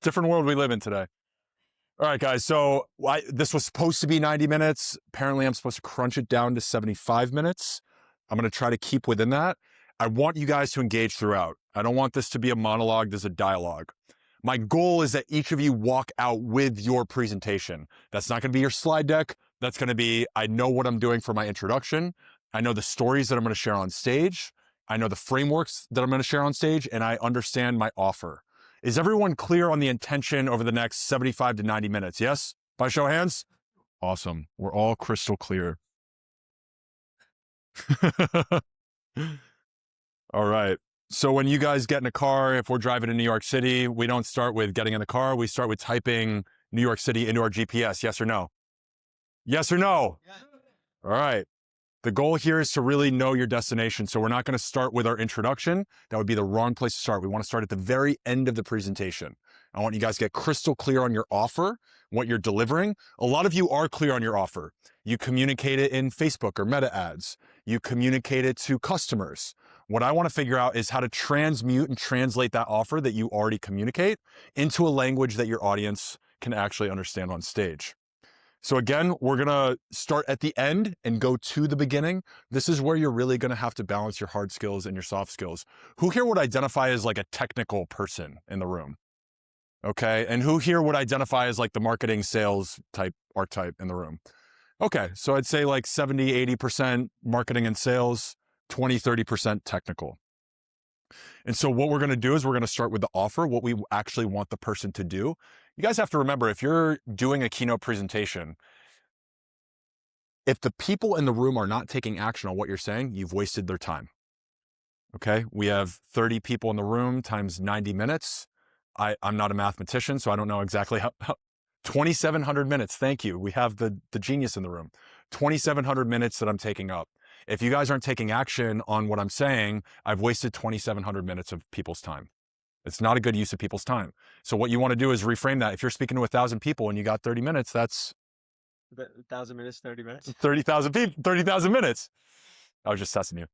Different world we live in today. All right, guys. So this was supposed to be 90 minutes. Apparently, I'm supposed to crunch it down to 75 minutes. I'm going to try to keep within that. I want you guys to engage throughout. I don't want this to be a monologue. This is a dialogue. My goal is that each of you walk out with your presentation. That's not going to be your slide deck. That's going to be, I know what I'm doing for my introduction. I know the stories that I'm going to share on stage. I know the frameworks that I'm going to share on stage, and I understand my offer. Is everyone clear on the intention over the next 75 to 90 minutes? Yes? By show of hands? Awesome. We're all crystal clear. All right. So when you guys get in a car, if we're driving to New York City, we don't start with getting in the car. We start with typing New York City into our GPS. Yes or no? Yes or no? Yes. All right. The goal here is to really know your destination. So we're not going to start with our introduction. That would be the wrong place to start. We want to start at the very end of the presentation. I want you guys to get crystal clear on your offer, what you're delivering. A lot of you are clear on your offer. You communicate it in Facebook or meta ads. You communicate it to customers. What I want to figure out is how to transmute and translate that offer that you already communicate into a language that your audience can actually understand on stage. So again, we're going to start at the end and go to the beginning. This is where you're really going to have to balance your hard skills and your soft skills. Who here would identify as like a technical person in the room? Okay. And who here would identify as like the marketing sales type archetype in the room? Okay. So I'd say like 70, 80% marketing and sales, 20, 30% technical. And so what we're going to do is we're going to start with the offer, what we actually want the person to do. You guys have to remember, if you're doing a keynote presentation, if the people in the room are not taking action on what you're saying, you've wasted their time. Okay. We have 30 people in the room times 90 minutes. I'm not a mathematician, so I don't know exactly how 2,700 minutes. Thank you. We have the genius in the room. 2,700 minutes that I'm taking up. If you guys aren't taking action on what I'm saying, I've wasted 2,700 minutes of people's time. It's not a good use of people's time. So what you want to do is reframe that. If you're speaking to 1,000 people and you got 30 minutes, that's 1,000 minutes, 30 minutes. 30,000 people, 30,000 minutes. I was just testing you.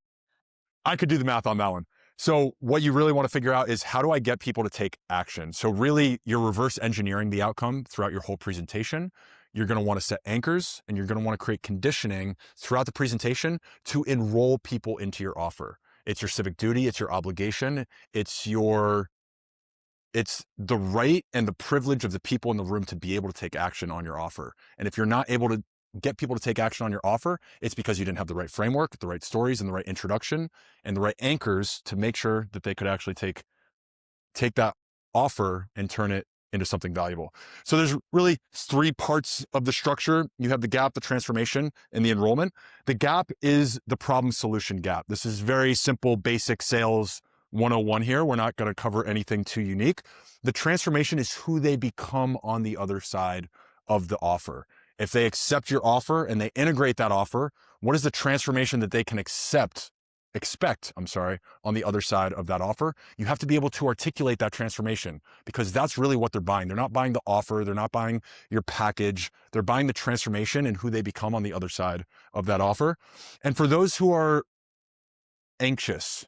I could do the math on that one. So what you really want to figure out is, how do I get people to take action? So really, you're reverse engineering the outcome throughout your whole presentation. You're going to want to set anchors, and you're going to want to create conditioning throughout the presentation to enroll people into your offer. It's your civic duty. It's your obligation. It's the right and the privilege of the people in the room to be able to take action on your offer. And if you're not able to get people to take action on your offer, it's because you didn't have the right framework, the right stories, and the right introduction, and the right anchors to make sure that they could actually take that offer and turn it into something valuable. So there's really 3 parts of the structure. You have the gap, the transformation, and the enrollment. The gap is the problem solution gap. This is very simple, basic sales 101 here. We're not going to cover anything too unique. The transformation is who they become on the other side of the offer. If they accept your offer and they integrate that offer, what is the transformation that they can expect on the other side of that offer? You have to be able to articulate that transformation, because that's really what they're buying. They're not buying the offer. They're not buying your package. They're buying the transformation and who they become on the other side of that offer. And for those who are anxious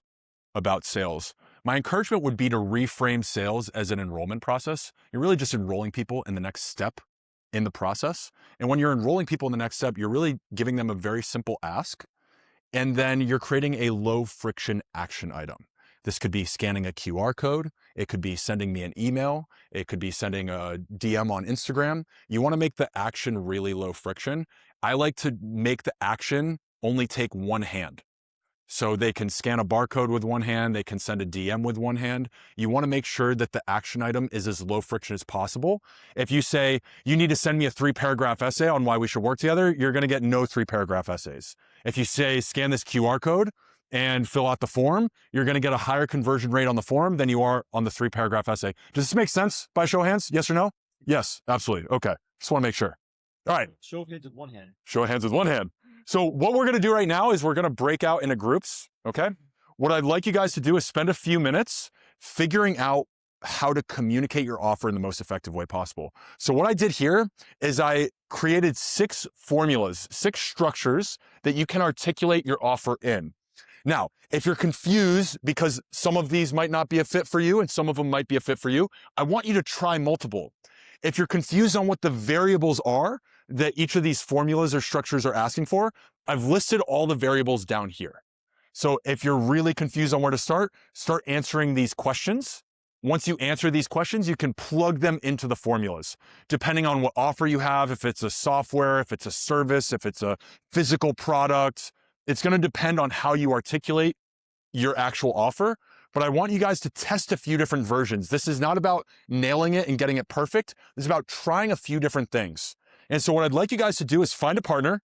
about sales, my encouragement would be to reframe sales as an enrollment process. You're really just enrolling people in the next step in the process. And when you're enrolling people in the next step, you're really giving them a very simple ask. And then you're creating a low friction action item. This could be scanning a QR code. It could be sending me an email. It could be sending a DM on Instagram. You want to make the action really low friction. I like to make the action only take one hand. So they can scan a barcode with one hand, they can send a DM with one hand. You want to make sure that the action item is as low friction as possible. If you say, you need to send me a 3-paragraph essay on why we should work together, you're going to get no 3-paragraph essays. If you say, scan this QR code and fill out the form, you're going to get a higher conversion rate on the form than you are on the 3-paragraph essay. Does this make sense by show of hands? Yes or no? Yes, absolutely. Okay. Just want to make sure. All right. Show of hands with one hand. Show of hands with one hand. So what we're going to do right now is we're going to break out into groups, okay? What I'd like you guys to do is spend a few minutes figuring out how to communicate your offer in the most effective way possible. So what I did here is I created 6 formulas, 6 structures that you can articulate your offer in. Now, if you're confused because some of these might not be a fit for you and some of them might be a fit for you, I want you to try multiple. If you're confused on what the variables are that each of these formulas or structures are asking for, I've listed all the variables down here. So if you're really confused on where to start answering these questions. Once you answer these questions, you can plug them into the formulas. Depending on what offer you have, if it's a software, if it's a service, if it's a physical product, it's going to depend on how you articulate your actual offer. But I want you guys to test a few different versions. This is not about nailing it and getting it perfect. This is about trying a few different things. And so what I'd like you guys to do is find a partner,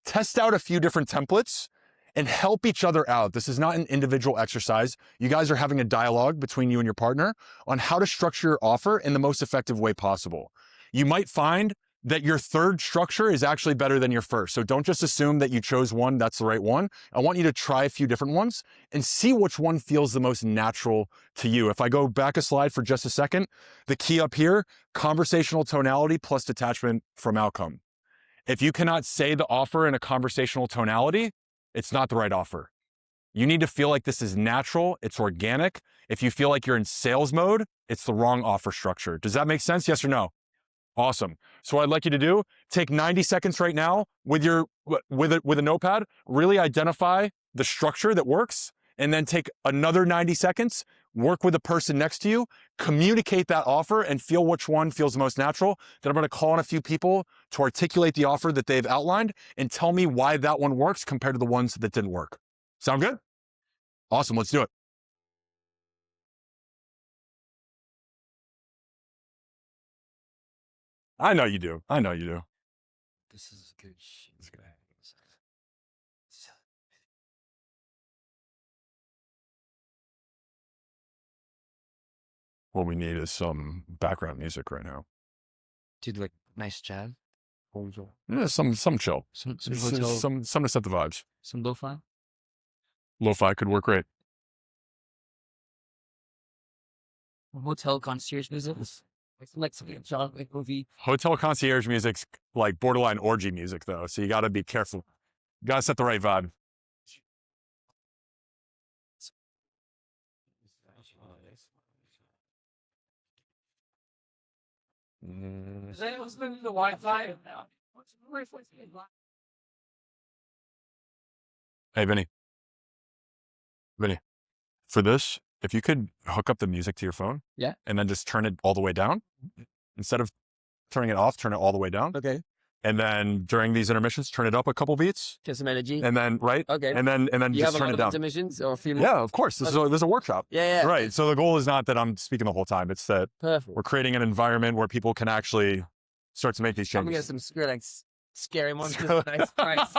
test out a few different templates, and help each other out. This is not an individual exercise. You guys are having a dialogue between you and your partner on how to structure your offer in the most effective way possible. You might find that your third structure is actually better than your first. So don't just assume that you chose one, that's the right one. I want you to try a few different ones and see which one feels the most natural to you. If I go back a slide for just a second, the key up here, conversational tonality plus detachment from outcome. If you cannot say the offer in a conversational tonality, it's not the right offer. You need to feel like this is natural, it's organic. If you feel like you're in sales mode, it's the wrong offer structure. Does that make sense? Yes or no? Awesome. So what I'd like you to do, take 90 seconds right now with a notepad, really identify the structure that works, and then take another 90 seconds, work with the person next to you, communicate that offer and feel which one feels the most natural. Then I'm going to call on a few people to articulate the offer that they've outlined and tell me why that one works compared to the ones that didn't work. Sound good? Awesome. Let's do it. I know you do. I know you do. This is good shit. What we need is some background music right now. Dude, like nice jazz. Yeah, some chill. Some Some hotel, to set the vibes. some lo-fi. Lo-fi could work great. Hotel concierge music. Like some John Wick movie. Hotel concierge music's like borderline orgy music though, so you got to be careful. You got to set the right vibe. Is anyone listening to the Wi-Fi? Hey, Vinny. For this, if you could hook up the music to your phone, Yeah. and then just turn it all the way down, instead of turning it off, turn it all the way down, Okay. and then during these intermissions, turn it up a couple beats, Get some energy. and then Okay. and then You just have a turn lot it of down. intermissions or a few more? Yeah, of course. There's a workshop. Yeah. Right. So the goal is not that I'm speaking the whole time. It's that Perfect. we're creating an environment where people can actually start to make these I'm gonna get changes. some scary monsters. Nice price.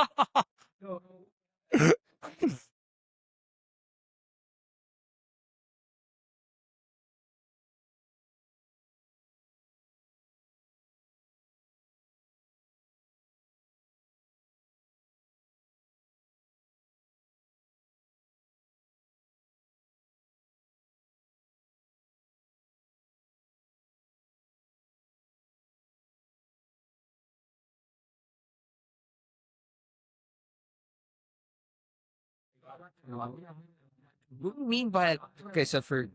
What do you mean by okay? So for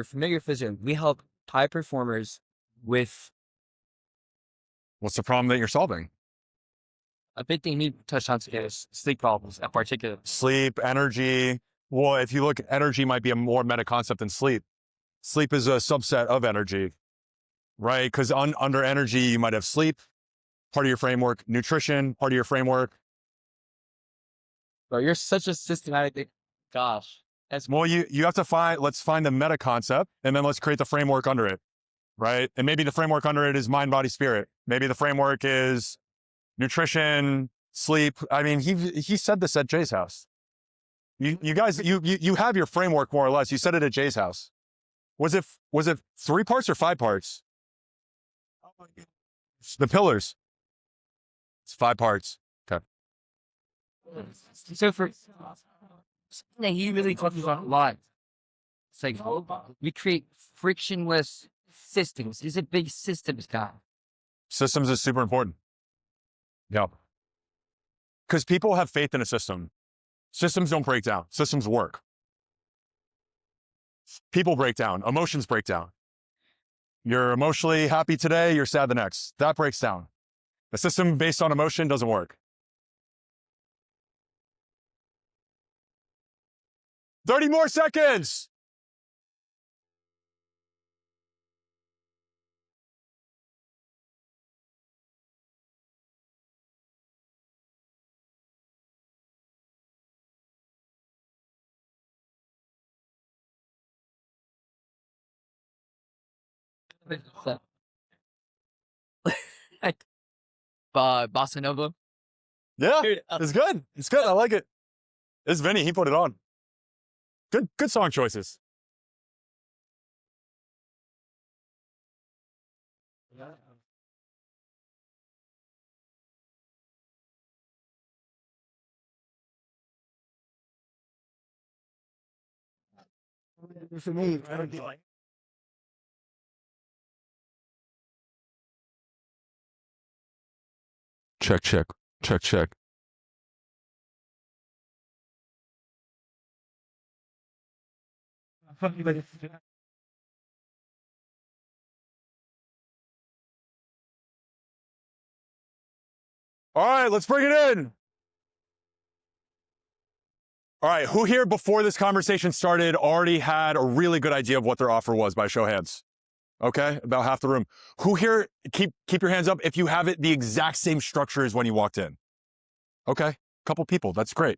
familiar physio, we help high performers with What's the problem that you're solving? a big thing we touched on today is sleep problems in particular. Sleep, energy. Well, if you look, energy might be a more meta concept than sleep. Sleep is a subset of energy, right? Because under energy, you might have sleep, part of your framework, nutrition, part of your framework. Bro, you're such a systematic. Gosh, that's Well, you have to let's find the meta concept and then let's create the framework under it, right? And maybe the framework under it is mind, body, spirit. Maybe the framework is nutrition, sleep. I mean, he said this at Jay's house. You guys, you have your framework more or less. You said it at Jay's house. Was it 3 parts or 5 parts? The pillars. It's 5 parts. Okay. So for something that he really talks about a lot, it's like we create frictionless systems. He's a big systems guy. Systems is super important. Yeah. Because people have faith in a system. Systems don't break down. Systems work. People break down. Emotions break down. You're emotionally happy today, you're sad the next. That breaks down. A system based on emotion doesn't work. 30 more seconds. Bossa Nova. Yeah, it's good. It's good. I like it. It's Vinny. He put it on. Good song choices. For me, I would be like, Check, check, check, check. All right, let's bring it in. All right, who here before this conversation started already had a really good idea of what their offer was by show of hands? Okay, about half the room. Who here, keep your hands up if you have it the exact same structure as when you walked in? Okay, couple people, that's great.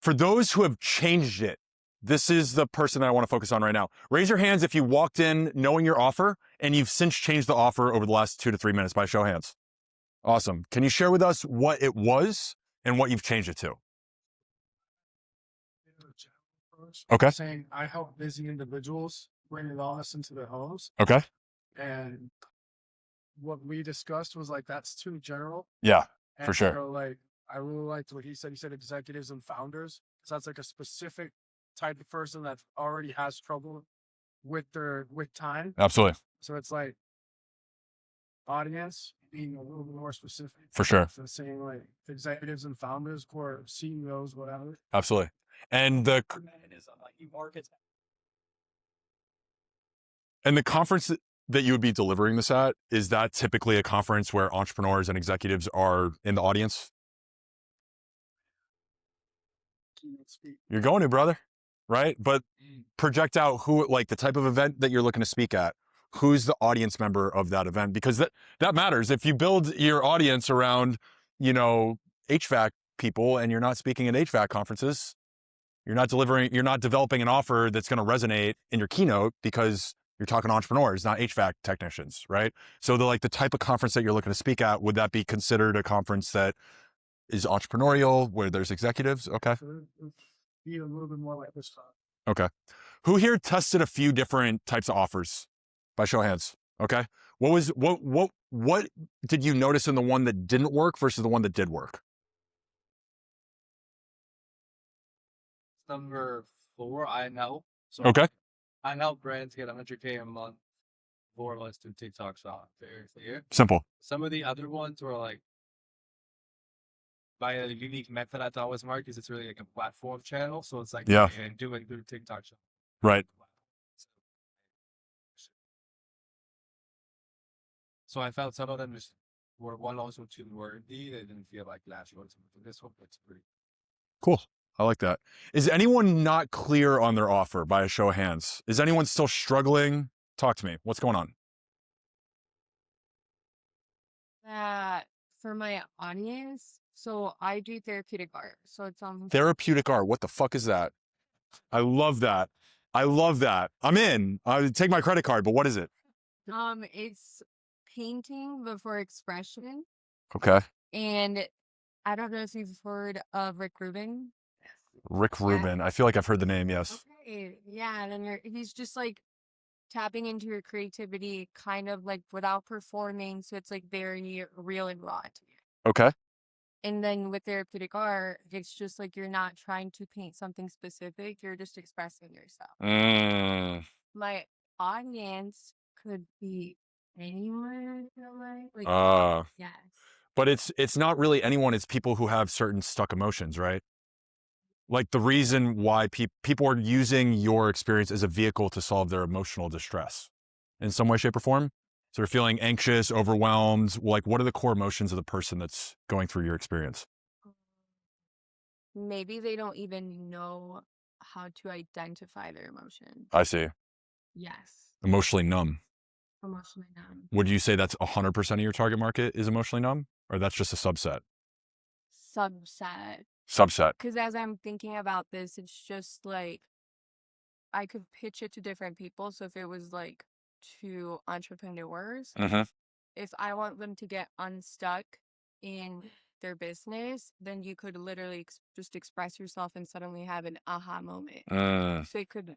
For those who have changed it, this is the person that I want to focus on right now. Raise your hands if you walked in knowing your offer and you've since changed the offer over the last 2 to 3 minutes by show of hands. Awesome. Can you share with us what it was and what you've changed it to? Okay. saying I help busy individuals bring wellness into their homes, Okay. and what we discussed was like that's too general. Yeah, And for sure. So like I really liked what he said. He said executives and founders. So that's like a specific type of person that already has trouble with time. Absolutely. So it's like audience being a little bit more specific. For sure. So saying like executives and founders or CEOs, whatever. Absolutely. And the conference that you would be delivering this at, is that typically a conference where entrepreneurs and executives are in the audience? You're going to, brother, right? But project out who, like the type of event that you're looking to speak at, who's the audience member of that event, because that matters. If you build your audience around, HVAC people and you're not speaking at HVAC conferences, you're not developing an offer that's going to resonate in your keynote because you're talking to entrepreneurs, not HVAC technicians, right? So the type of conference that you're looking to speak at, would that be considered a conference that is entrepreneurial, where there's executives? Okay. So it'd be a little bit more like this time. Okay. Who here tested a few different types of offers by show of hands? Okay. What did you notice in the one that didn't work versus the one that did work? Number 4, I know. So Okay. I help brands get 100K a month for us to TikTok shop. Very clear. Simple. Some of the other ones were like by a unique method I thought was smart because it's really like a platform channel. So it's like Yeah. and doing through TikTok shop. Right. So I felt some of them were one also too wordy. They didn't feel like latching onto this one. It's pretty Cool. I like that. Is anyone not clear on their offer by a show of hands? Is anyone still struggling? Talk to me. What's going on? For my audience, so I do therapeutic art. So it's Therapeutic art. What the fuck is that? I love that. I love that. I'm in. I take my credit card, but what is it? it's painting before expression. Okay. And I don't know if you've heard of Rick Rubin. Rick Rubin. I feel like I've heard the name. Yes. Okay. Yeah. And then he's just like tapping into your creativity kind of like without performing. So it's like very real and raw to you. Okay. And then with therapeutic art, it's just like you're not trying to paint something specific. You're just expressing yourself. My audience could be anyone, I feel like. Yes. But it's not really anyone. It's people who have certain stuck emotions, right? Like the reason why people are using your experience as a vehicle to solve their emotional distress in some way, shape, or form. So they're feeling anxious, overwhelmed. Like, what are the core emotions of the person that's going through your experience? Maybe they don't even know how to identify their emotion. I see. Yes. Emotionally numb. Emotionally numb. Would you say that's 100% of your target market is emotionally numb? Or that's just a subset? Subset. Subset. Because as I'm thinking about this, it's just like I could pitch it to different people. So if it was like to entrepreneurs, Mm-hmm. if I want them to get unstuck in their business, then you could literally just express yourself and suddenly have an aha moment. So it could,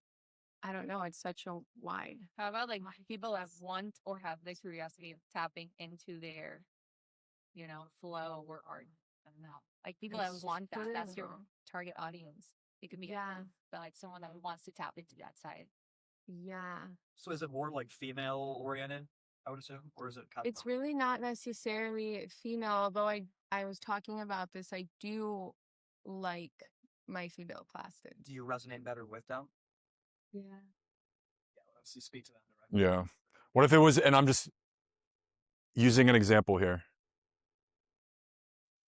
I don't know, it's such a wide. How about like people that want or have the curiosity of tapping into their, flow or art? I don't know. Like people that want that. That's your target audience. It could be but like someone that wants to tap into that side. Yeah. So is it more like female oriented, I would assume? Or is it kind It's really not necessarily female, although I was talking about this. I do like my female classes. do you resonate better with them? Yeah. Yeah, let's speak to them directly. Yeah. What if it was, and I'm just using an example here.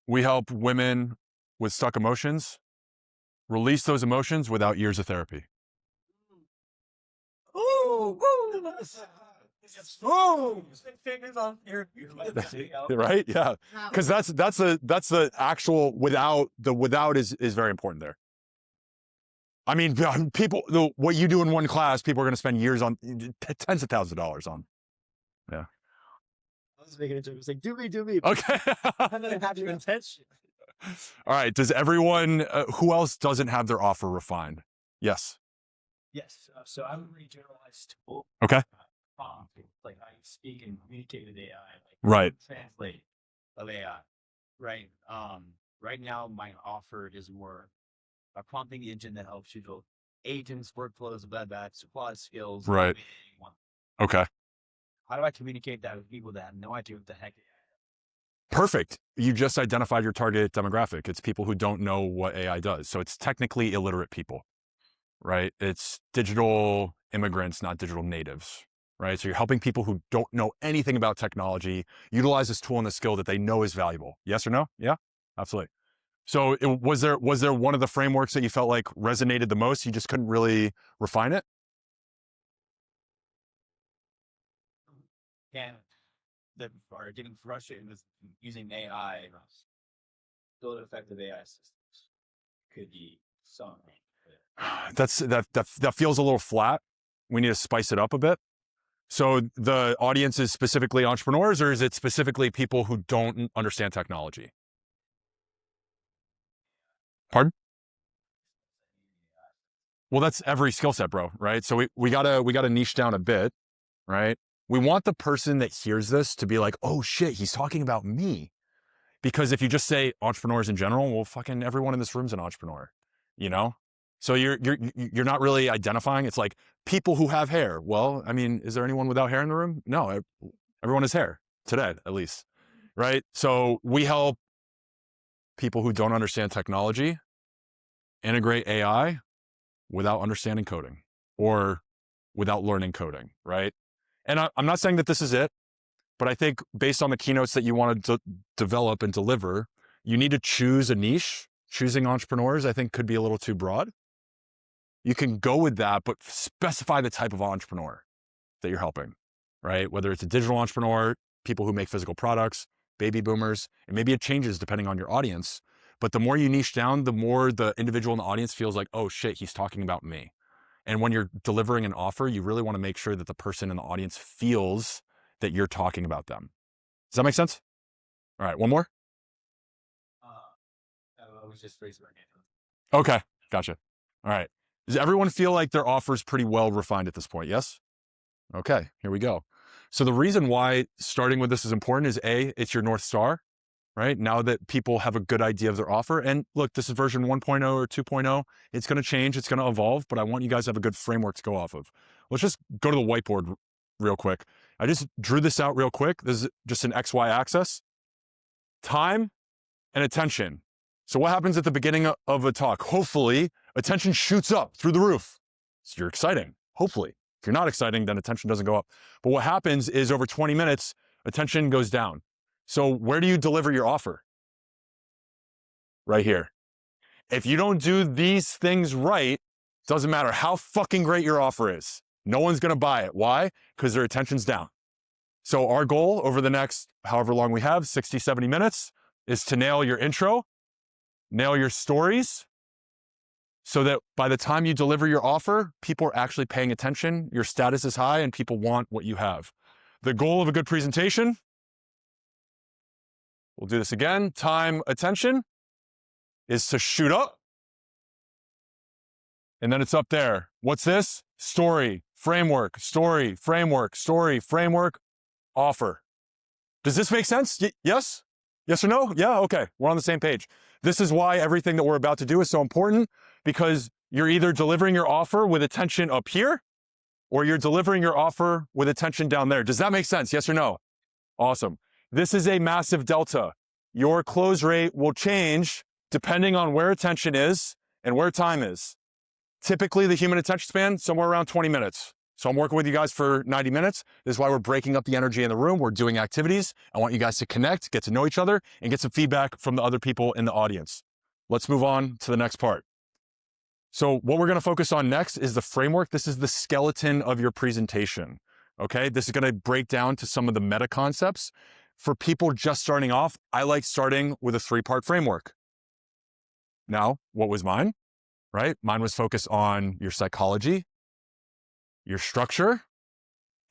We help women with stuck emotions release those emotions without years of therapy. Fingers on your Right? Yeah. Because that's the actual without is very important there. I mean, people, what you do in one class, people are going to spend years on, tens of thousands of dollars on. Yeah. I was making a joke. It was like, do me. Okay. And then have your intention. All right. Does everyone, who else doesn't have their offer refined? Yes. Yes. So I would really generalize tool. Okay. Prompt, like how you speak and communicate with AI. Like Right. translate of AI. Right. Right now my offer is more a prompting engine that helps you build agents, workflows, support skills. Right. Okay. How do I communicate that with people that have no idea what the heck? Perfect. You just identified your target demographic. It's people who don't know what AI does. So it's technically illiterate people, right? It's digital immigrants, not digital natives, right? So you're helping people who don't know anything about technology utilize this tool and the skill that they know is valuable. Yes or no? Yeah, absolutely. So was there one of the frameworks that you felt like resonated the most? You just couldn't really refine it? And that are getting frustrated with using AI, build effective AI systems could be something. That feels a little flat. We need to spice it up a bit. So the audience is specifically entrepreneurs, or is it specifically people who don't understand technology? Pardon? Well, that's every skill set, bro, right? So we gotta niche down a bit, right? We want the person that hears this to be like, oh shit, he's talking about me. Because if you just say entrepreneurs in general, well, fucking everyone in this room's an entrepreneur, you know? So you're not really identifying. It's like people who have hair. Well, I mean, is there anyone without hair in the room? No, everyone has hair today, at least, right? So we help people who don't understand technology integrate AI without understanding coding or without learning coding, right? And I'm not saying that this is it, but I think based on the keynotes that you want to develop and deliver, you need to choose a niche. Choosing entrepreneurs, I think, could be a little too broad. You can go with that, but specify the type of entrepreneur that you're helping, right? Whether it's a digital entrepreneur, people who make physical products, baby boomers, and maybe it changes depending on your audience. But the more you niche down, the more the individual in the audience feels like, oh shit, he's talking about me. And when you're delivering an offer, you really want to make sure that the person in the audience feels that you're talking about them. Does that make sense? All right, one more? I was just raising my hand. Okay, gotcha. All right. Does everyone feel like their offer is pretty well refined at this point? Yes? Okay, here we go. So the reason why starting with this is important is A, it's your North Star, right? Now that people have a good idea of their offer. And look, this is version 1.0 or 2.0. It's going to change. It's going to evolve, but I want you guys to have a good framework to go off of. Let's just go to the whiteboard real quick. I just drew this out real quick. This is just an XY axis. Time and attention. So what happens at the beginning of a talk? Hopefully, attention shoots up through the roof. So you're exciting, hopefully. If you're not exciting, then attention doesn't go up. But what happens is over 20 minutes, attention goes down. So where do you deliver your offer? Right here. If you don't do these things right, doesn't matter how fucking great your offer is. No one's gonna buy it. Why? Because their attention's down. So our goal over the next, however long we have, 60, 70 minutes, is to nail your intro, nail your stories, so that by the time you deliver your offer, people are actually paying attention, your status is high, and people want what you have. The goal of a good presentation, we'll do this again, time, attention, is to shoot up. And then it's up there. What's this? Story, framework, story, framework, story, framework, offer. Does this make sense? Yes? Yes or no? Yeah, okay, we're on the same page. This is why everything that we're about to do is so important, because you're either delivering your offer with attention up here, or you're delivering your offer with attention down there. Does that make sense? Yes or no? Awesome. This is a massive delta. Your close rate will change depending on where attention is and where time is. Typically, the human attention span, somewhere around 20 minutes. So I'm working with you guys for 90 minutes. This is why we're breaking up the energy in the room. We're doing activities. I want you guys to connect, get to know each other, and get some feedback from the other people in the audience. Let's move on to the next part. So what we're gonna focus on next is the framework. This is the skeleton of your presentation, okay? This is gonna break down to some of the meta concepts. For people just starting off, I like starting with a 3-part framework. Now, what was mine, right? Mine was focused on your psychology, your structure,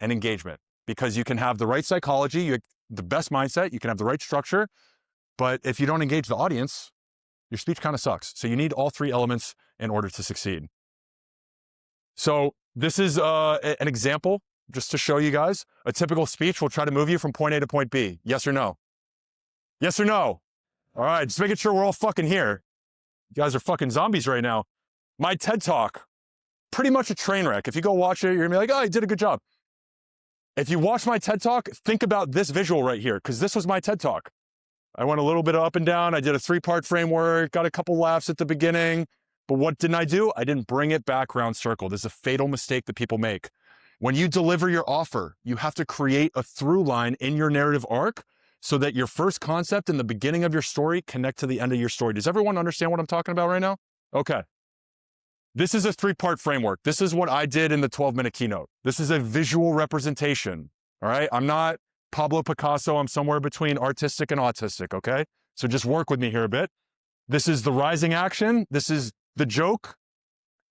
and engagement. Because you can have the right psychology, the best mindset, you can have the right structure, but if you don't engage the audience, your speech kind of sucks. So you need all 3 elements in order to succeed. So this is an example, just to show you guys. A typical speech will try to move you from point A to point B. Yes or no? Yes or no? All right, just making sure we're all fucking here. You guys are fucking zombies right now. My TED Talk, pretty much a train wreck. If you go watch it, you're gonna be like, oh, you did a good job. If you watch my TED Talk, think about this visual right here, because this was my TED Talk. I went a little bit up and down. I did a 3-part framework, got a couple laughs at the beginning. But what didn't I do? I didn't bring it back round circle. This is a fatal mistake that people make. When you deliver your offer, you have to create a through line in your narrative arc so that your first concept and the beginning of your story connect to the end of your story. Does everyone understand what I'm talking about right now? Okay. This is a 3-part framework. This is what I did in the 12-minute keynote. This is a visual representation, all right? I'm not Pablo Picasso. I'm somewhere between artistic and autistic, okay? So just work with me here a bit. This is the rising action. This is the joke.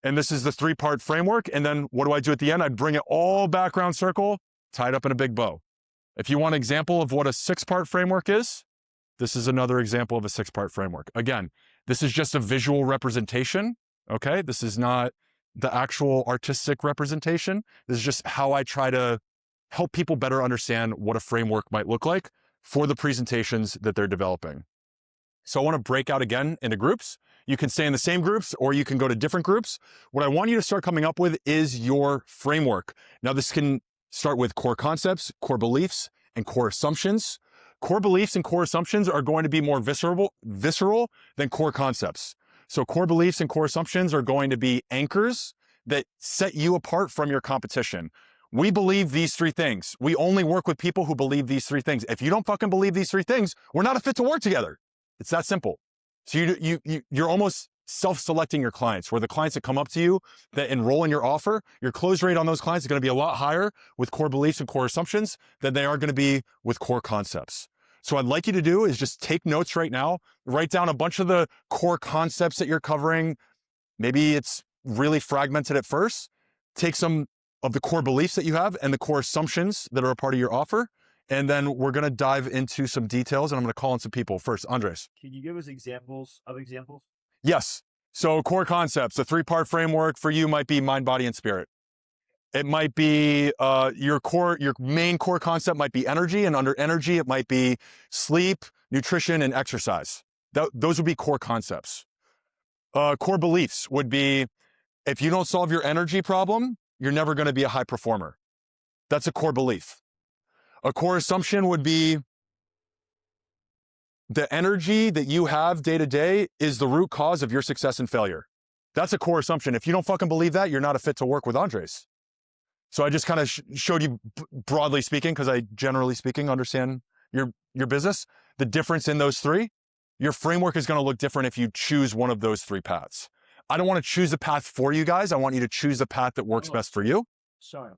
And this is the 3-part framework. And then what do I do at the end? I bring it all back round circle, tied up in a big bow. If you want an example of what a 6-part framework is, this is another example of a 6-part framework. Again, this is just a visual representation, okay? This is not the actual artistic representation. This is just how I try to help people better understand what a framework might look like for the presentations that they're developing. So I want to break out again into groups. You can stay in the same groups or you can go to different groups. What I want you to start coming up with is your framework. Now this can start with core concepts, core beliefs, and core assumptions. Core beliefs and core assumptions are going to be more visceral than core concepts. So core beliefs and core assumptions are going to be anchors that set you apart from your competition. We believe these 3 things. We only work with people who believe these 3 things. If you don't fucking believe these 3 things, we're not a fit to work together. It's that simple. So you're almost self-selecting your clients, where the clients that come up to you that enroll in your offer, your close rate on those clients is going to be a lot higher with core beliefs and core assumptions than they are going to be with core concepts. So what I'd like you to do is just take notes right now, write down a bunch of the core concepts that you're covering. Maybe it's really fragmented at first. Take some of the core beliefs that you have and the core assumptions that are a part of your offer. And then we're going to dive into some details, and I'm going to call on some people. First, Andres. Can you give us examples of examples? Yes. So core concepts, the 3-part framework for you might be mind, body, and spirit. It might be your main core concept might be energy, and under energy, it might be sleep, nutrition, and exercise. Those would be core concepts. Core beliefs would be, if you don't solve your energy problem, you're never going to be a high performer. That's a core belief. A core assumption would be, the energy that you have day to day is the root cause of your success and failure. That's a core assumption. If you don't fucking believe that, you're not a fit to work with Andres. So I just kind of showed you, broadly speaking, because I generally speaking understand your business, the difference in those three. Your framework is going to look different if you choose one of those three paths. I don't want to choose a path for you guys. I want you to choose the path that works best for you. Sorry,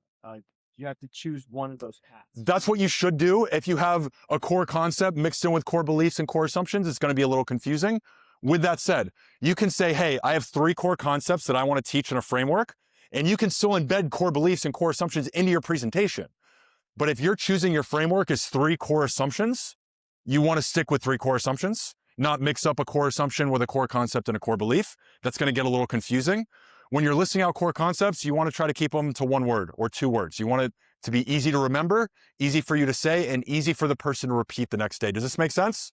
you have to choose one of those paths. That's what you should do. If you have a core concept mixed in with core beliefs and core assumptions, it's going to be a little confusing. With that said, you can say, hey, I have 3 core concepts that I want to teach in a framework, and you can still embed core beliefs and core assumptions into your presentation. But if you're choosing your framework as 3 core assumptions, you want to stick with 3 core assumptions, not mix up a core assumption with a core concept and a core belief. That's going to get a little confusing. When you're listing out core concepts, you want to try to keep them to 1 word or 2 words. You want it to be easy to remember, easy for you to say, and easy for the person to repeat the next day. Does this make sense?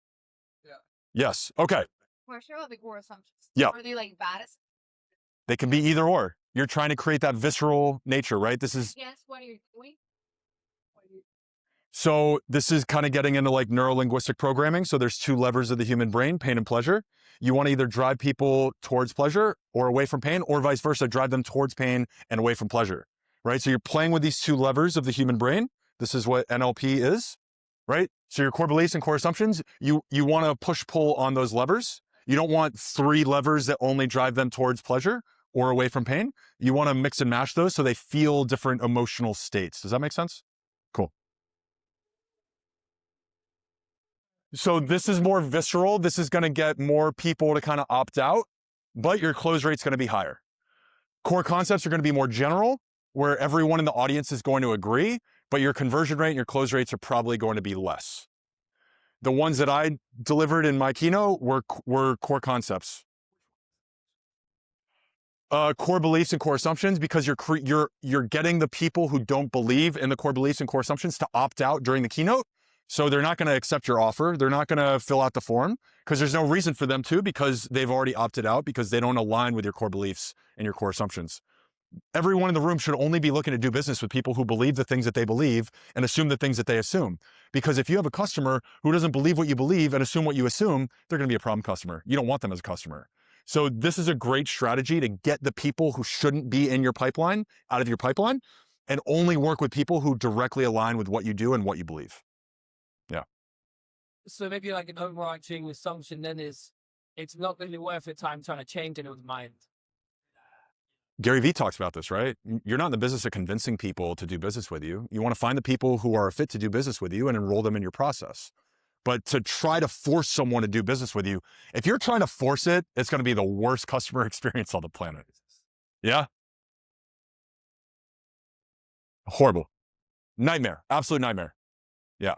Yeah. Yes. Okay. Question about the core assumptions. Yeah. Are they like bad? They can be either or. You're trying to create that visceral nature, right? This is Yes, what are you doing? So this is kind of getting into like neuro-linguistic programming. So there's 2 levers of the human brain, pain and pleasure. You want to either drive people towards pleasure or away from pain, or vice versa, drive them towards pain and away from pleasure, right? So you're playing with these 2 levers of the human brain. This is what NLP is, right? So your core beliefs and core assumptions, you want to push-pull on those levers. You don't want 3 levers that only drive them towards pleasure or away from pain. You want to mix and match those so they feel different emotional states. Does that make sense? Cool. So this is more visceral. This is going to get more people to kind of opt out, but your close rate's going to be higher. Core concepts are going to be more general, where everyone in the audience is going to agree, but your conversion rate and your close rates are probably going to be less. The ones that I delivered in my keynote were core concepts. Core beliefs and core assumptions, because you're getting the people who don't believe in the core beliefs and core assumptions to opt out during the keynote. So they're not going to accept your offer. They're not going to fill out the form because there's no reason for them to, because they've already opted out because they don't align with your core beliefs and your core assumptions. Everyone in the room should only be looking to do business with people who believe the things that they believe and assume the things that they assume. Because if you have a customer who doesn't believe what you believe and assume what you assume, they're going to be a problem customer. You don't want them as a customer. So this is a great strategy to get the people who shouldn't be in your pipeline out of your pipeline and only work with people who directly align with what you do and what you believe. Yeah. So maybe like an overarching assumption then is it's not going to be worth your time trying to change anyone's mind. Gary Vee talks about this, right? You're not in the business of convincing people to do business with you. You want to find the people who are fit to do business with you and enroll them in your process. But to try to force someone to do business with you, if you're trying to force it, it's going to be the worst customer experience on the planet. Yeah? Horrible. Nightmare. Absolute nightmare. Yeah.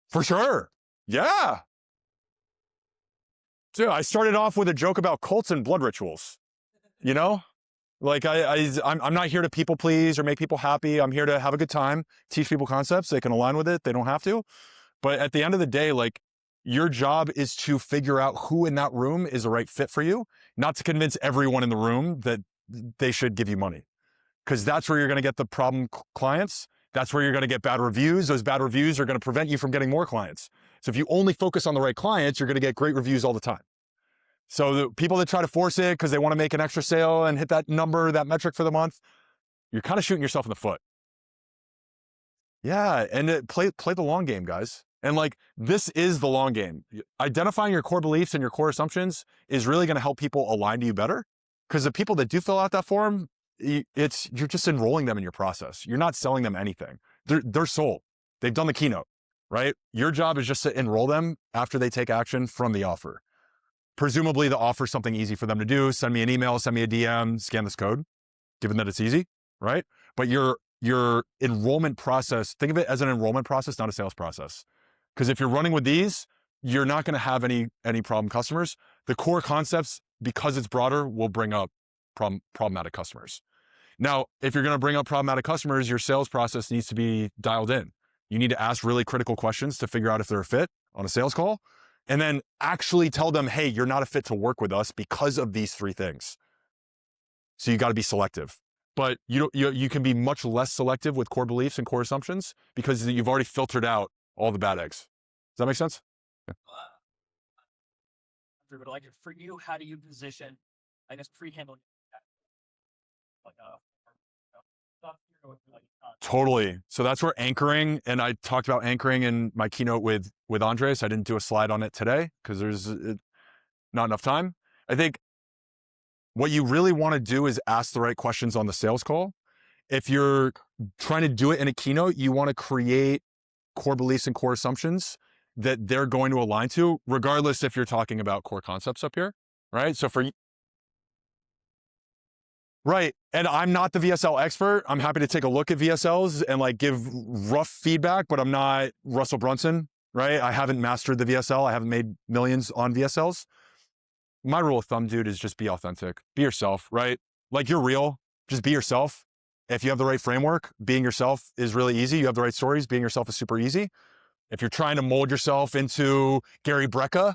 For sure. Yeah. Dude, I started off with a joke about cults and blood rituals. You know? Like I'm not here to people please or make people happy. I'm here to have a good time, teach people concepts. They can align with it. They don't have to. But at the end of the day, like, your job is to figure out who in that room is the right fit for you, not to convince everyone in the room that they should give you money. Because that's where you're going to get the problem clients. That's where you're going to get bad reviews. Those bad reviews are going to prevent you from getting more clients. So if you only focus on the right clients, you're going to get great reviews all the time. So the people that try to force it because they want to make an extra sale and hit that number, that metric for the month, you're kind of shooting yourself in the foot. Yeah, and play the long game, guys. And like, this is the long game. Identifying your core beliefs and your core assumptions is really going to help people align to you better. Because the people that do fill out that form, you're just enrolling them in your process. You're not selling them anything. They're sold. They've done the keynote, right? Your job is just to enroll them after they take action from the offer. Presumably the offer is something easy for them to do. Send me an email, send me a DM, scan this code, given that it's easy, right? But your enrollment process, think of it as an enrollment process, not a sales process. Because if you're running with these, you're not going to have any problem customers. The core concepts, because it's broader, will bring up problematic customers. Now, if you're going to bring up problematic customers, your sales process needs to be dialed in. You need to ask really critical questions to figure out if they're a fit on a sales call, and then actually tell them, hey, you're not a fit to work with us because of these 3 things. So you got to be selective. But you can be much less selective with core beliefs and core assumptions because you've already filtered out all the bad eggs. Does that make sense? But like for you, how do you position, I guess, pre-handling like Totally. So that's where anchoring, and I talked about anchoring in my keynote with Andres. I didn't do a slide on it today because there's not enough time. I think what you really want to do is ask the right questions on the sales call. If you're trying to do it in a keynote, you want to create core beliefs and core assumptions that they're going to align to, regardless if you're talking about core concepts up here, right? So right. And I'm not the VSL expert. I'm happy to take a look at VSLs and like give rough feedback, but I'm not Russell Brunson, right? I haven't mastered the VSL. I haven't made millions on VSLs. My rule of thumb, dude, is just be authentic. Be yourself, right? Like you're real. Just be yourself. If you have the right framework, being yourself is really easy. You have the right stories, being yourself is super easy. If you're trying to mold yourself into Gary Brecka,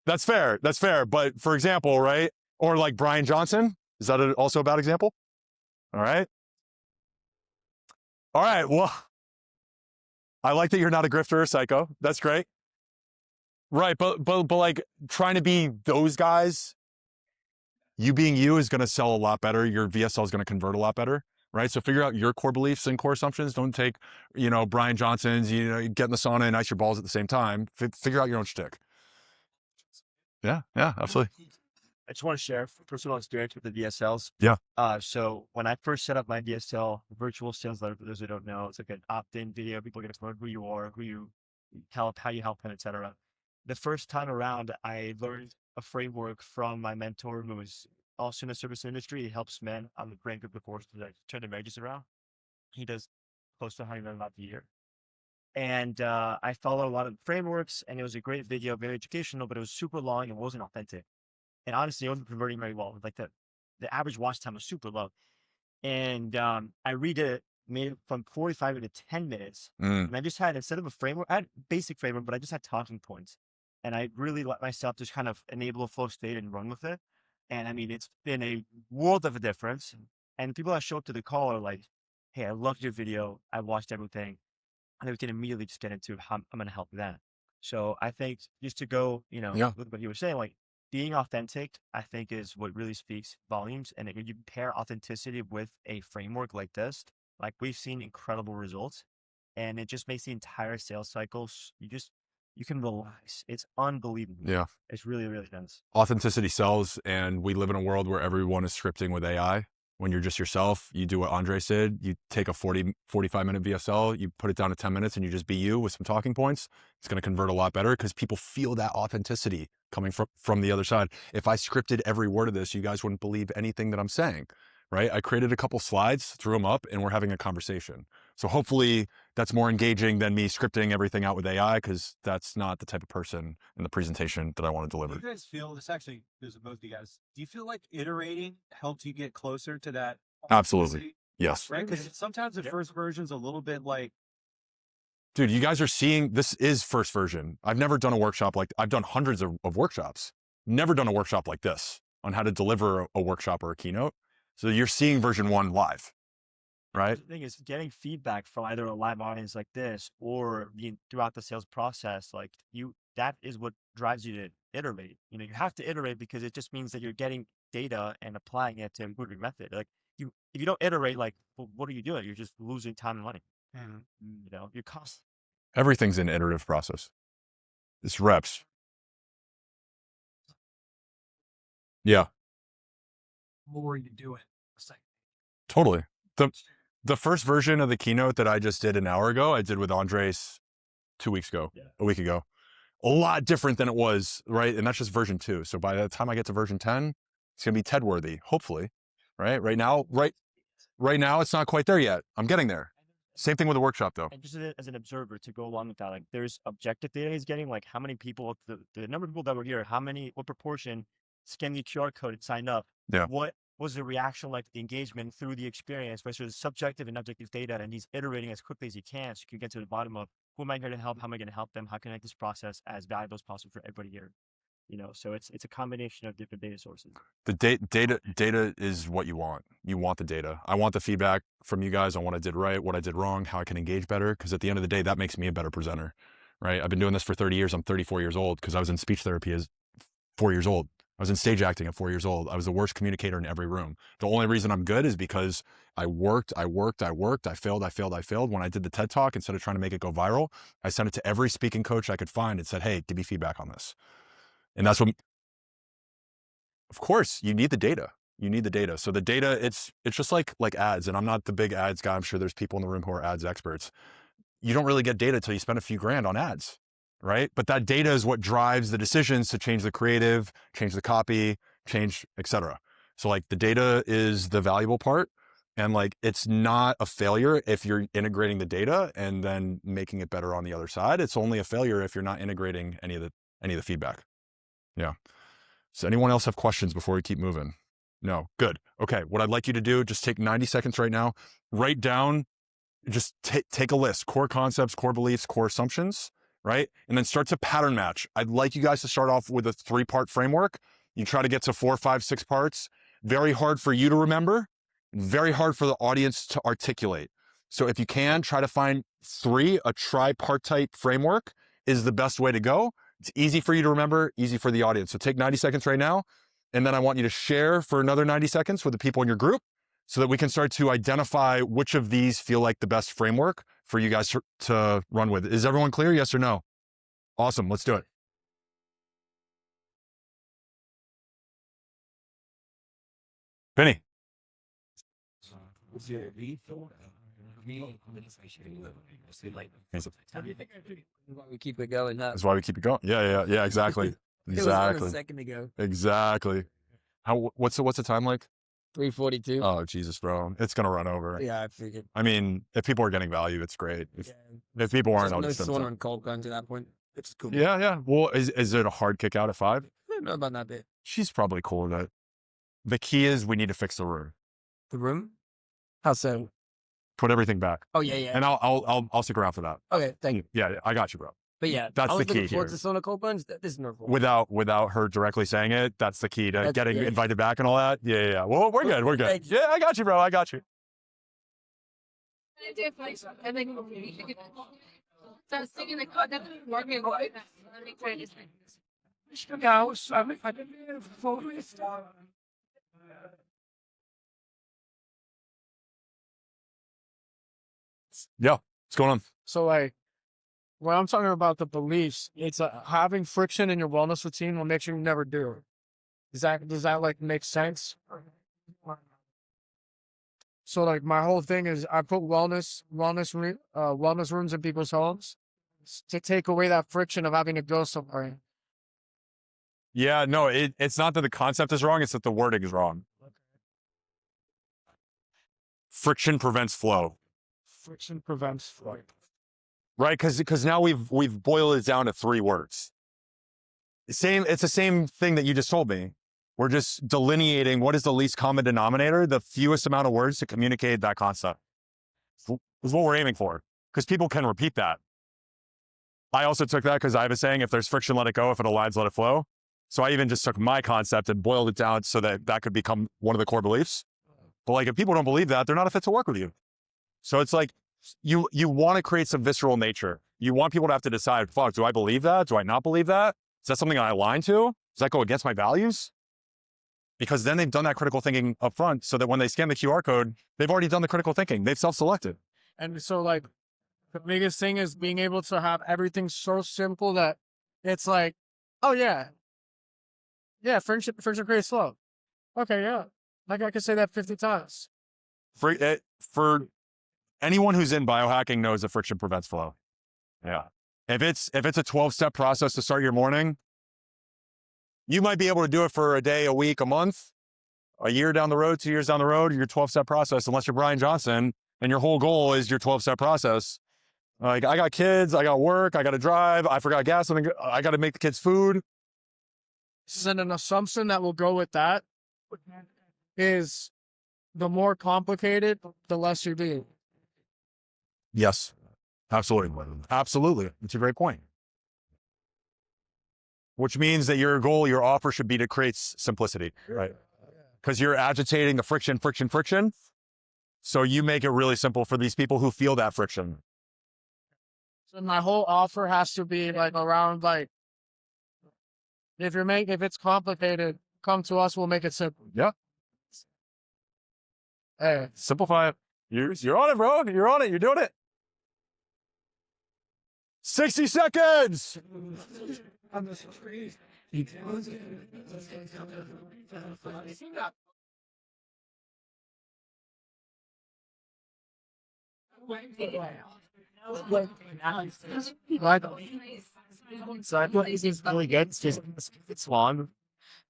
that's fair. That's fair. But for example, right? Or like Brian Johnson, is that also a bad example? All right. All right. Well, I like that you're not a grifter or psycho. That's great. Right. But like trying to be those guys, you being you is going to sell a lot better. Your VSL is going to convert a lot better. Right. So figure out your core beliefs and core assumptions. Don't take, Brian Johnson's, get in the sauna and ice your balls at the same time. Figure out your own shtick. Yeah. Yeah, absolutely. I just want to share personal experience with the VSLs. Yeah. So when I first set up my VSL, virtual sales letter, for those who don't know, it's like an opt-in video. People get to learn who you are, who you help, how you help them, etc. The first time around, I learned a framework from my mentor who is also in the service industry. He helps men on the brink of divorce to turn their marriages around. He does close to 100 million a year. And I follow a lot of frameworks, and it was a great video, very educational, but it was super long and wasn't authentic. And honestly, it wasn't converting very well. Like the average watch time was super low. And I redid it, made it from 45 to 10 minutes. And I just had, instead of a framework, I had basic framework, but I just had talking points. And I really let myself just kind of enable a flow state and run with it. And I mean, it's been a world of a difference. And people that show up to the call are like, hey, I loved your video. I watched everything. And we can immediately just get into how I'm going to help that. So I think just to go, with what you were saying, like, being authentic, I think, is what really speaks volumes. And when you pair authenticity with a framework like this, like we've seen incredible results, and it just makes the entire sales cycles, you can relax. It's unbelievable. Yeah. It's really, really nice. Authenticity sells, and we live in a world where everyone is scripting with AI. When you're just yourself, you do what Andres did. You take a 45-minute VSL, you put it down to 10 minutes, and you just be you with some talking points. It's going to convert a lot better because people feel that authenticity coming from the other side. If I scripted every word of this, you guys wouldn't believe anything that I'm saying, right? I created a couple slides, threw them up, and we're having a conversation. So hopefully that's more engaging than me scripting everything out with AI, because that's not the type of person in the presentation that I want to deliver. Do you guys feel, this actually is both of you guys, do you feel like iterating helps you get closer to that? Absolutely. Yes. Right? Because sometimes the first version's a little bit like, dude, you guys are seeing, this is first version. I've never done a workshop I've done hundreds of workshops. Never done a workshop like this on how to deliver a workshop or a keynote. So you're seeing version 1 live, right? The thing is, getting feedback from either a live audience like this or throughout the sales process, like that is what drives you to iterate. You have to iterate because it just means that you're getting data and applying it to improve your method. Like if you don't iterate, like, well, what are you doing? You're just losing time and money. Your cost. Everything's an iterative process. It's reps. Yeah. More you do it. Totally. The first version of the keynote that I just did an hour ago, I did with Andres 2 weeks ago, a week ago. A lot different than it was, right? And that's just version 2. So by the time I get to version 10, it's going to be TED worthy, hopefully, right? Right now, it's not quite there yet. I'm getting there. Same thing with the workshop, though. And just as an observer to go along with that, like there's objective data he's getting, like how many people, the number of people that were here, what proportion scanned the QR code and signed up. Yeah. What was the reaction, like the engagement through the experience versus subjective and objective data, and he's iterating as quickly as he can so you can get to the bottom of who am I going to help, how am I going to help them, how can I make this process as valuable as possible for everybody here. So it's a combination of different data sources. The data is what you want. You want the data. I want the feedback from you guys on what I did right, what I did wrong, how I can engage better. Because at the end of the day, that makes me a better presenter, right? I've been doing this for 30 years. I'm 34 years old because I was in speech therapy as 4 years old. I was in stage acting at 4 years old. I was the worst communicator in every room. The only reason I'm good is because I worked. I failed. When I did the TED Talk, instead of trying to make it go viral, I sent it to every speaking coach I could find and said, hey, give me feedback on this. And that's what, of course, you need the data. You need the data. So the data, it's just like ads. And I'm not the big ads guy. I'm sure there's people in the room who are ads experts. You don't really get data till you spend a few grand on ads, right? But that data is what drives the decisions to change the creative, change the copy, change, etc. So like the data is the valuable part. And like, it's not a failure if you're integrating the data and then making it better on the other side. It's only a failure if you're not integrating any of the feedback. Yeah. So anyone else have questions before we keep moving? No. Good. Okay. What I'd like you to do, just take 90 seconds right now, write down, just take a list, core concepts, core beliefs, core assumptions, right? And then start to pattern match. I'd like you guys to start off with a 3-part framework. You try to get to 4, 5, 6 parts. Very hard for you to remember, very hard for the audience to articulate. So if you can, try to find 3, a tripartite framework is the best way to go. It's easy for you to remember, easy for the audience. So take 90 seconds right now. And then I want you to share for another 90 seconds with the people in your group so that we can start to identify which of these feel like the best framework for you guys to run with. Is everyone clear? Yes or no? Awesome. Let's do it. Penny. We keep it going. That's why we keep it going. Yeah, exactly. It was a second ago. Exactly. What's the time like? 3:42. Oh, Jesus, bro. It's going to run over. Yeah, I figured. I mean, if people are getting value, it's great. If people aren't, I'll just someone on cold guns at that point. It's cool. Yeah. Well, is it a hard kick out at 5? I don't know about that bit. She's probably cool with it. The key is we need to fix the room. The room? How so? Put everything back. Oh, yeah. And I'll stick around for that. Okay, thank you. Yeah, I got you, bro. But yeah, that's the key here. To someone cold guns, this is normal. Without her directly saying it, that's the key to getting invited back and all that. Yeah. Well, we're good. We're good. Yeah, I got you, bro. I got you. And then so I was thinking like, oh, that's working right now. Let me try this thing. Yeah, what's going on? So like, when I'm talking about the beliefs, it's having friction in your wellness routine will make sure you never do it. Does that like make sense? So like my whole thing is I put wellness rooms in people's homes to take away that friction of having to go somewhere. Yeah, no, it's not that the concept is wrong, it's that the wording is wrong. Friction prevents flow. Friction prevents flow. Right? Because now we've boiled it down to 3 words. It's the same thing that you just told me. We're just delineating what is the least common denominator, the fewest amount of words to communicate that concept. Is what we're aiming for. Because people can repeat that. I also took that because I have a saying, if there's friction, let it go. If it aligns, let it flow. So I even just took my concept and boiled it down so that could become one of the core beliefs. But like, if people don't believe that, they're not a fit to work with you. So it's like, you want to create some visceral nature. You want people to have to decide, fuck, do I believe that? Do I not believe that? Is that something I align to? Does that go against my values? Because then they've done that critical thinking up front so that when they scan the QR code, they've already done the critical thinking. They've self-selected. And so like, the biggest thing is being able to have everything so simple that it's like, oh yeah, friendship creates flow. Okay, yeah. Like I could say that 50 times. For anyone who's in biohacking knows that friction prevents flow. Yeah. If it's a 12-step process to start your morning, you might be able to do it for a day, a week, a month, a year down the road, 2 years down the road, your 12-step process, unless you're Brian Johnson and your whole goal is your 12-step process. Like, I got kids, I got work, I got to drive, I forgot gas, I got to make the kids food. And an assumption that will go with that is the more complicated, the less you do. Yes, absolutely. Absolutely. That's a great point. Which means that your goal, your offer should be to create simplicity, right? Because you're agitating the friction. So you make it really simple for these people who feel that friction. So my whole offer has to be like around like, if it's complicated, come to us, we'll make it simple. Yeah. Hey, Simplify it. You're on it, bro. You're on it. You're doing it. 60 seconds. So I think this is really good. It's long.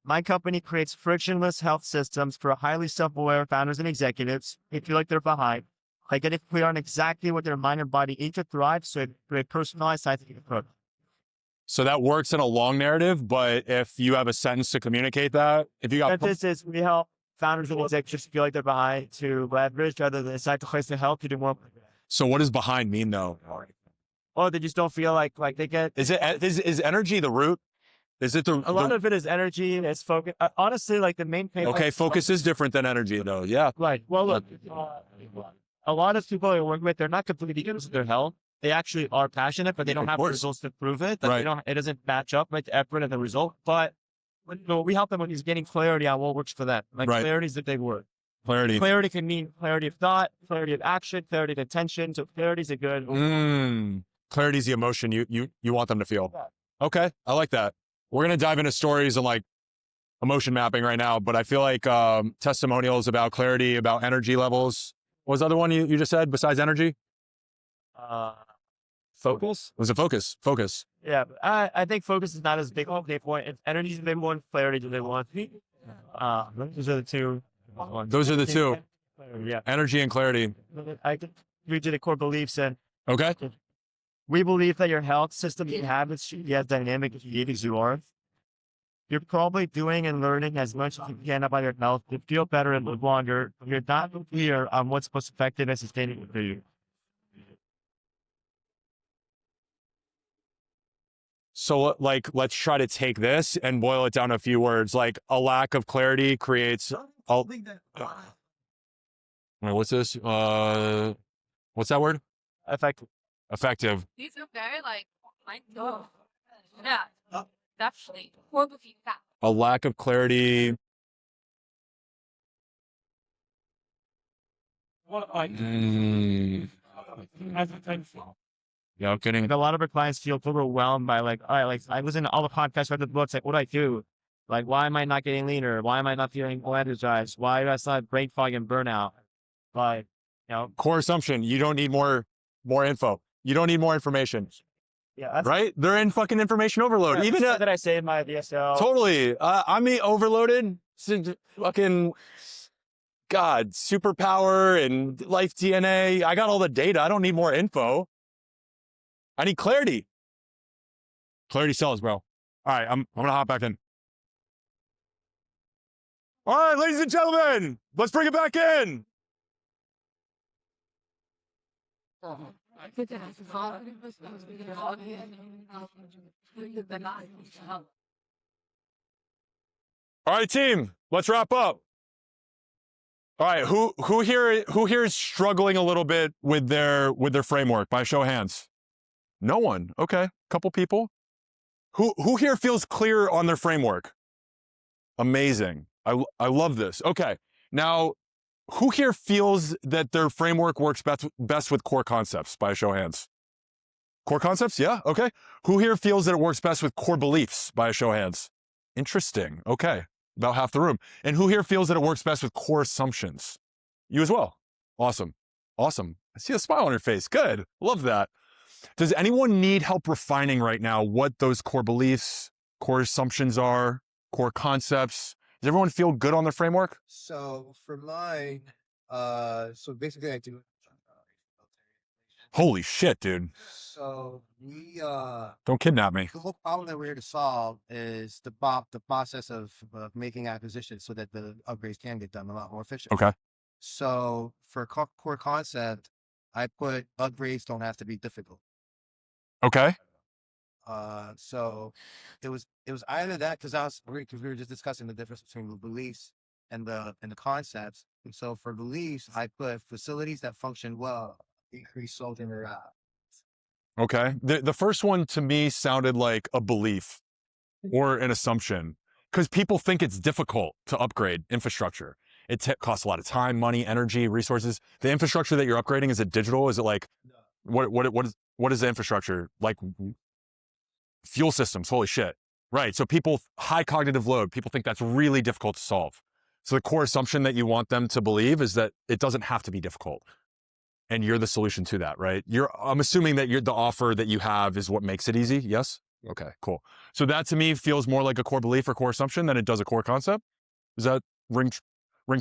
My company creates frictionless health systems for highly self-aware founders and executives. They feel like they're behind. They get it clear on exactly what their mind and body need to thrive, so a personalized scientific approach. So that works in a long narrative, but if you have a sentence to communicate that, if you got This is we help founders and executives feel like they're behind to leverage rather than decide to place to help to do more. So what does behind mean though? Or they just don't feel like they get. Is energy the root? Is it A lot of it is energy and it's focus. Honestly, like the main pain. Okay, focus is different than energy though. Yeah. Right. Well, look, a lot of people I work with, they're not completely against their health. They actually are passionate, but they don't have the results to prove it. Like Right. it doesn't match up with the effort and the result. But we help them when he's getting clarity on what works for them. Like Right. clarity is the big word. Clarity. Clarity can mean clarity of thought, clarity of action, clarity of intention. So clarity is a good. Clarity is the emotion you want them to feel. Okay, I like that. We're gonna dive into stories and like emotion mapping right now, but I feel like testimonials about clarity, about energy levels. What was the other one you just said besides energy? Focus. Was it focus? Focus. Yeah, but I think focus is not as big of a point. It's energy is the big one, clarity is the big one. Those are the two. Those are the two. Yeah. Energy and clarity. I can read you the core beliefs and Okay. we believe that your health system and habits should be as dynamic as you are. You're probably doing and learning as much as you can about your health to feel better and live longer. You're not clear on what's most effective and sustainable for you. So like, let's try to take this and boil it down to a few words. Like a lack of clarity creates. Wait, what's this? What's that word? Effective. Effective. These are very like, yeah, definitely. What would you have? A lack of clarity. Yeah, I'm kidding. Like a lot of our clients feel overwhelmed by like, all right, like I listen to all the podcasts, read the books, like what do I do? Like, why am I not getting leaner? Why am I not feeling more energized? Why do I still have brain fog and burnout? Like, Core assumption: you don't need more info. You don't need more information. Yeah, that's Right? They're in fucking information overload. Even that I say in my DSL. totally. I'm overloaded. Fucking God, superpower and life DNA. I got all the data. I don't need more info. I need clarity. Clarity sells, bro. All right, I'm gonna hop back in. All right, ladies and gentlemen, let's bring it back in. All right, team, let's wrap up. All right, who here is struggling a little bit with their framework? By show of hands. No one. Okay, couple people. Who here feels clear on their framework? Amazing. I love this. Okay, now who here feels that their framework works best with core concepts? By a show of hands. Core concepts, yeah. Okay. Who here feels that it works best with core beliefs? By a show of hands. Interesting. Okay. About half the room. And who here feels that it works best with core assumptions? You as well. Awesome. Awesome. I see a smile on your face. Good. Love that. Does anyone need help refining right now what those core beliefs, core assumptions are, core concepts? Does everyone feel good on their framework? So for mine, so basically I do. Holy shit, dude. So we Don't kidnap me. the whole problem that we're here to solve is the process of making acquisitions so that the upgrades can get done a lot more efficient. Okay. So for core concept, I put upgrades don't have to be difficult. Okay. So it was either that because we were just discussing the difference between the beliefs and the concepts. And so for beliefs, I put facilities that function well, increase soldier morale. Okay. The first one to me sounded like a belief or an assumption because people think it's difficult to upgrade infrastructure. It costs a lot of time, money, energy, resources. The infrastructure that you're upgrading, is it digital? Is it like, what is the infrastructure? Like fuel systems, holy shit. Right, so people, high cognitive load, people think that's really difficult to solve. So the core assumption that you want them to believe is that it doesn't have to be difficult. And you're the solution to that, right? I'm assuming that the offer that you have is what makes it easy, yes? Okay, cool. So that to me feels more like a core belief or core assumption than it does a core concept. Does that ring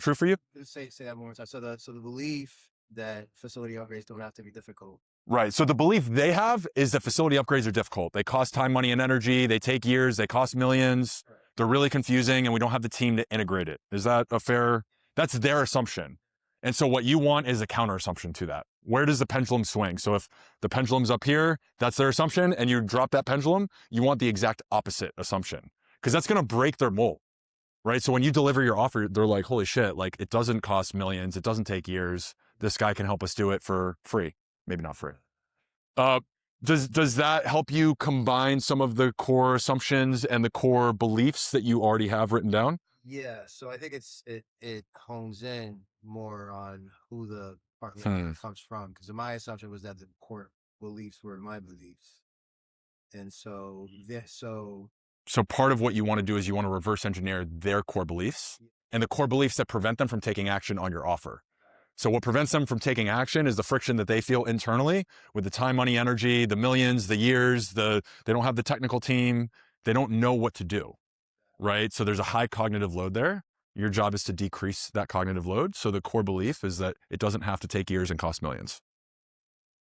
true for you? Say that one more time. So the belief that facility upgrades don't have to be difficult. Right. So the belief they have is that facility upgrades are difficult. They cost time, money, and energy. They take years. They cost millions. They're really confusing, and we don't have the team to integrate it. Is that a fair? That's their assumption. And so what you want is a counter assumption to that. Where does the pendulum swing? So if the pendulum's up here, that's their assumption, and you drop that pendulum, you want the exact opposite assumption because that's going to break their mold. Right. So when you deliver your offer, they're like, holy shit, like it doesn't cost millions. It doesn't take years. This guy can help us do it for free. Maybe not free. Does that help you combine some of the core assumptions and the core beliefs that you already have written down? Yeah. So I think it hones in more on who the partner comes from. Because my assumption was that the core beliefs were my beliefs. And so So part of what you want to do is you want to reverse engineer their core beliefs and the core beliefs that prevent them from taking action on your offer. So what prevents them from taking action is the friction that they feel internally with the time, money, energy, the millions, the years, they don't have the technical team. They don't know what to do, right? So there's a high cognitive load there. Your job is to decrease that cognitive load. So the core belief is that it doesn't have to take years and cost millions,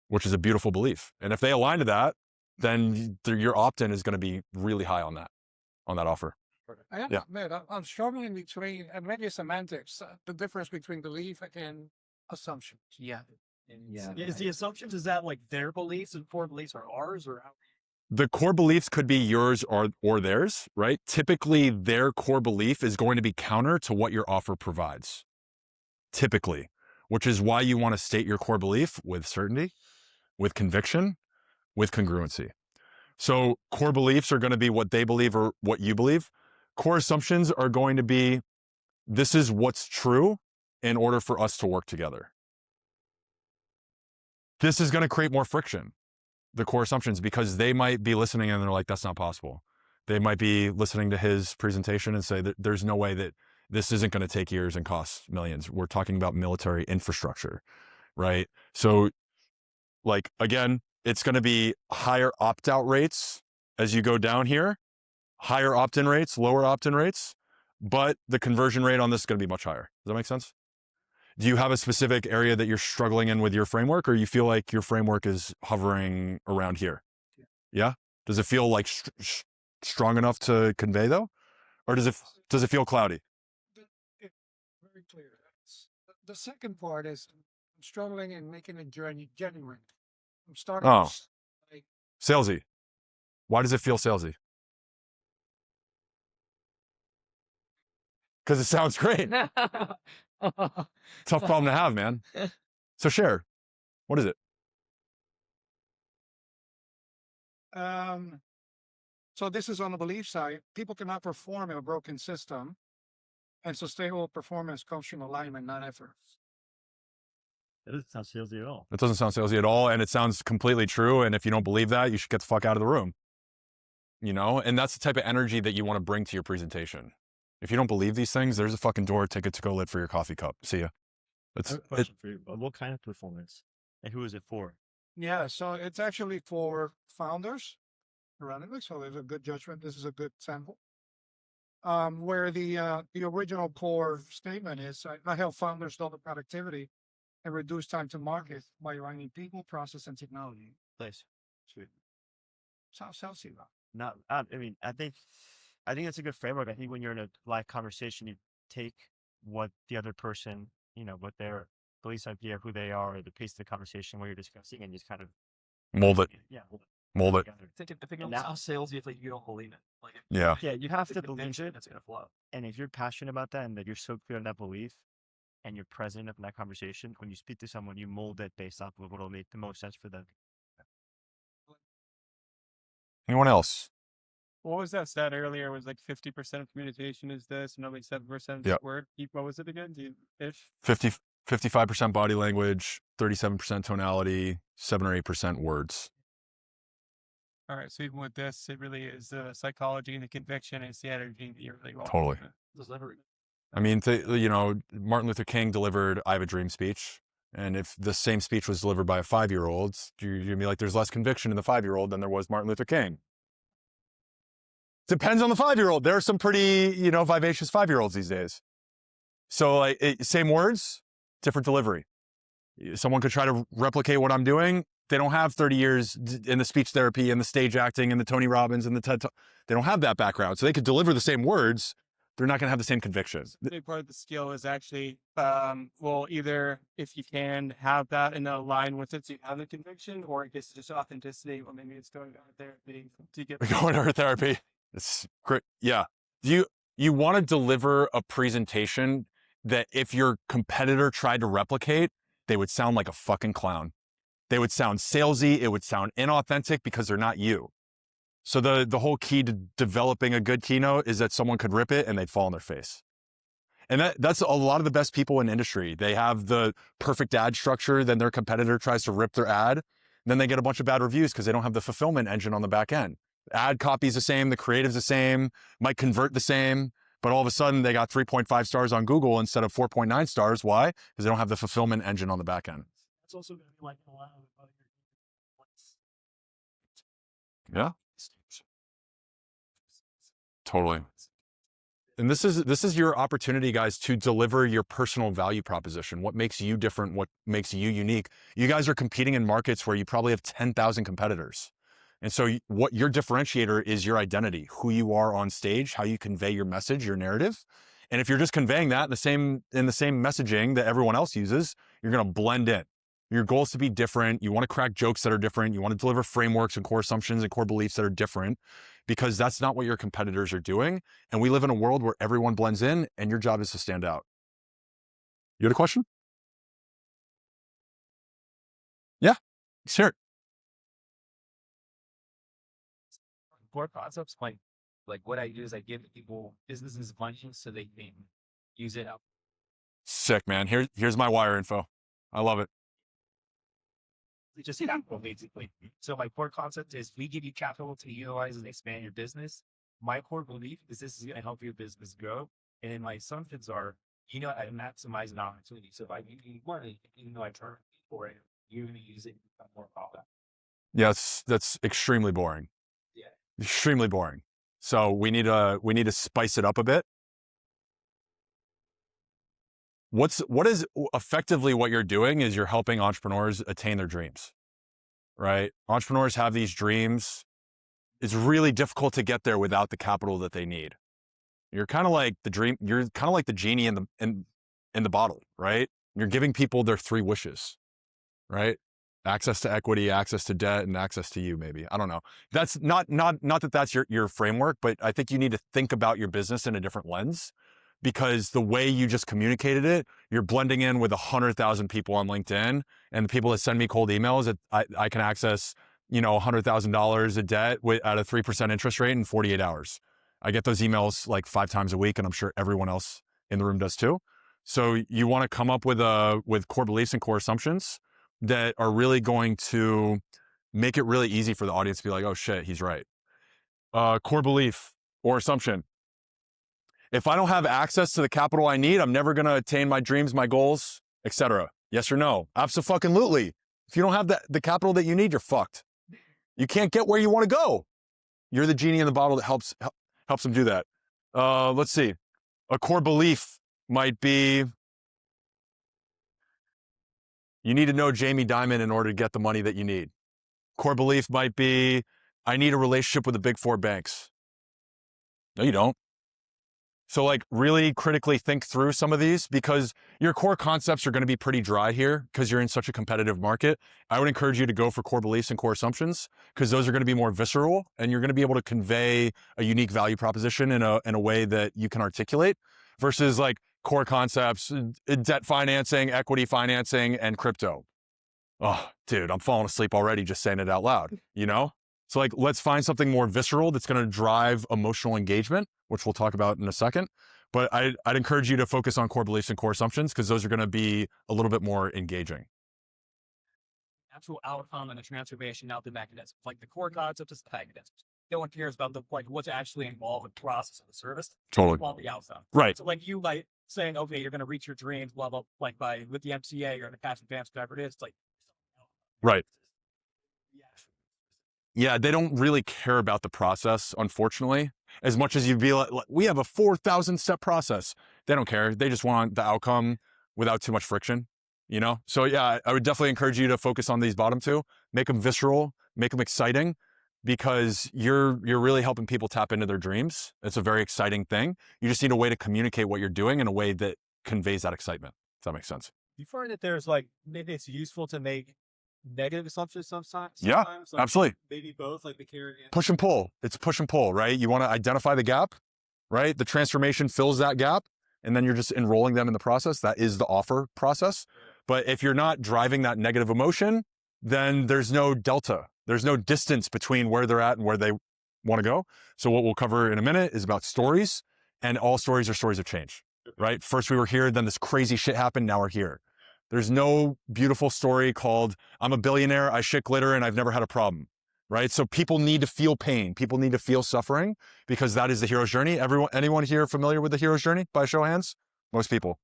which is a beautiful belief. And if they align to that, then your opt-in is going to be really high on that offer. Yeah. Man, I'm struggling between, and maybe semantics, the difference between belief and assumptions. Yeah. Is the assumptions, is that like their beliefs and core beliefs are ours, or how? The core beliefs could be yours or theirs, right? Typically, their core belief is going to be counter to what your offer provides. Typically, which is why you want to state your core belief with certainty, with conviction, with congruency. So core beliefs are going to be what they believe or what you believe. Core assumptions are going to be, this is what's true in order for us to work together. This is going to create more friction, the core assumptions, because they might be listening and they're like, that's not possible. They might be listening to his presentation and say that there's no way that this isn't going to take years and cost millions. We're talking about military infrastructure, right? So like, again, it's going to be higher opt-out rates as you go down here, higher opt-in rates, lower opt-in rates, but the conversion rate on this is going to be much higher. Does that make sense? Do you have a specific area that you're struggling in with your framework, or you feel like your framework is hovering around here? Yeah? Does it feel like strong enough to convey though? Or does it feel cloudy? Very clear. The second part is I'm struggling in making it genuine. I'm starting like salesy. Why does it feel salesy? Because it sounds great. Tough problem to have, man. So share. What is it? So this is on the belief side. People cannot perform in a broken system, and sustainable performance comes from alignment, not effort. That doesn't sound salesy at all. It doesn't sound salesy at all, and it sounds completely true. And if you don't believe that, you should get the fuck out of the room. You know, and that's the type of energy that you want to bring to your presentation. If you don't believe these things, there's a fucking door ticket to go lit for your coffee cup. See ya. I have a question for you. What kind of performance, and who is it for? Yeah, so it's actually for founders, ironically. So there's a good judgment. This is a good sample. Where the original core statement is, I help founders double productivity and reduce time to market by aligning people, process, and technology. Place. Sweet. Sounds salesy, though. Not, I mean, I think that's a good framework. I think when you're in a live conversation, you take what the other person, you know, what their beliefs idea, who they are, or the pace of the conversation where you're discussing, and just kind of mold it. Yeah, Mold it. I think it sounds salesy if like you don't believe it. Like Yeah. Yeah, you have to believe it. It's gonna flow. And if you're passionate about that and that you're so clear on that belief and you're present in that conversation, when you speak to someone, you mold it based off of what will make the most sense for them. Anyone else? What was that stat earlier? It was like 50% of communication is this, and only 7% is Yep. word. What was it again? Do you ish? 55% body language, 37% tonality, 7 or 8% words. All right. So even with this, it really is the psychology and the conviction. It's the energy that you're really Totally. delivering. I mean, you know, Martin Luther King delivered "I Have a Dream" speech. And if the same speech was delivered by a 5-year-old, you're gonna be like, there's less conviction in the 5-year-old than there was Martin Luther King. Depends on the 5-year-old. There are some pretty, you know, vivacious 5-year-olds these days. So like, same words, different delivery. Someone could try to replicate what I'm doing. They don't have 30 years in the speech therapy and the stage acting and the Tony Robbins and the TED Talk. They don't have that background. So they could deliver the same words. They're not going to have the same conviction. A big part of the skill is actually, well, either if you can have that and align with it, so you have the conviction, or I guess just authenticity, or maybe it's going to therapy to get. Going to therapy. It's great. Yeah. You want to deliver a presentation that if your competitor tried to replicate, they would sound like a fucking clown. They would sound salesy. It would sound inauthentic because they're not you. So the whole key to developing a good keynote is that someone could rip it and they'd fall on their face. And that's a lot of the best people in industry. They have the perfect ad structure. Then their competitor tries to rip their ad. Then they get a bunch of bad reviews because they don't have the fulfillment engine on the back end. Ad copy's the same. The creative's the same. Might convert the same. But all of a sudden they got 3.5 stars on Google instead of 4.9 stars. Why? Because they don't have the fulfillment engine on the back end. It's also going to be like a lot of other. Yeah. Totally. And this is your opportunity, guys, to deliver your personal value proposition. What makes you different? What makes you unique? You guys are competing in markets where you probably have 10,000 competitors. And so what your differentiator is your identity, who you are on stage, how you convey your message, your narrative. And if you're just conveying that in the same messaging that everyone else uses, you're going to blend in. Your goal is to be different. You want to crack jokes that are different. You want to deliver frameworks and core assumptions and core beliefs that are different, because that's not what your competitors are doing. And we live in a world where everyone blends in, and your job is to stand out. You had a question? Yeah, sure. Core concepts, like what I do is I give people businesses money so they can use it up. Sick, man. Here's my wire info. I love it. Just capital, basically. So my core concept is we give you capital to utilize and expand your business. My core belief is this is going to help your business grow. And then my assumptions are, I maximize an opportunity. So if I give you money, I charge for it, you're going to use it and become more profitable. Yeah, that's extremely boring. Yeah. Extremely boring. So we need to spice it up a bit. What is effectively what you're doing is you're helping entrepreneurs attain their dreams, right? Entrepreneurs have these dreams. It's really difficult to get there without the capital that they need. You're kind of like the genie in the bottle, right? You're giving people their 3 wishes, right? Access to equity, access to debt, and access to you, maybe. I don't know. That's not that that's your framework, but I think you need to think about your business in a different lens. Because the way you just communicated it, you're blending in with 100,000 people on LinkedIn, and the people that send me cold emails that I can access, $100,000 of debt at a 3% interest rate in 48 hours. I get those emails like 5 times a week, and I'm sure everyone else in the room does too. So you want to come up with core beliefs and core assumptions that are really going to make it really easy for the audience to be like, oh shit, he's right. Core belief or assumption. If I don't have access to the capital I need, I'm never going to attain my dreams, my goals, etc. Yes or no? Abso-fucking-lutely. If you don't have the capital that you need, you're fucked. You can't get where you want to go. You're the genie in the bottle that helps them do that. Let's see. A core belief might be you need to know Jamie Dimon in order to get the money that you need. Core belief might be I need a relationship with the big 4 banks. No, you don't. So like really critically think through some of these, because your core concepts are going to be pretty dry here because you're in such a competitive market. I would encourage you to go for core beliefs and core assumptions, because those are going to be more visceral, and you're going to be able to convey a unique value proposition in a way that you can articulate, versus like core concepts, debt financing, equity financing, and crypto. Oh, dude, I'm falling asleep already just saying it out loud, So like, let's find something more visceral that's going to drive emotional engagement, which we'll talk about in a second. But I'd encourage you to focus on core beliefs and core assumptions because those are going to be a little bit more engaging. Actual outcome and the transformation out the mechanism, like the core concept is the mechanisms. No one cares about the like what's actually involved with the process of the service. Totally. About the outcome. Right. So like you like saying, okay, you're going to reach your dreams, blah blah, like by with the MCA or the cash advance, whatever it is. It's like right. Yeah, they don't really care about the process, unfortunately, as much as you'd be like, we have a 4,000 step process. They don't care. They just want the outcome without too much friction, you know? So yeah, I would definitely encourage you to focus on these bottom two, make them visceral, make them exciting, because you're really helping people tap into their dreams. It's a very exciting thing. You just need a way to communicate what you're doing in a way that conveys that excitement. If that makes sense. You find that there's like, maybe it's useful to make negative assumptions sometimes? Yeah, like absolutely. Maybe both, like the carrot and push and pull. It's push and pull, right? You want to identify the gap, right? The transformation fills that gap, and then you're just enrolling them in the process. That is the offer process. But if you're not driving that negative emotion, then there's no delta. There's no distance between where they're at and where they want to go. So what we'll cover in a minute is about stories, and all stories are stories of change, right? First we were here, then this crazy shit happened, now we're here. There's no beautiful story called, I'm a billionaire, I shit glitter, and I've never had a problem, right? So people need to feel pain. People need to feel suffering because that is the hero's journey. Anyone here familiar with the hero's journey by a show of hands? Most people.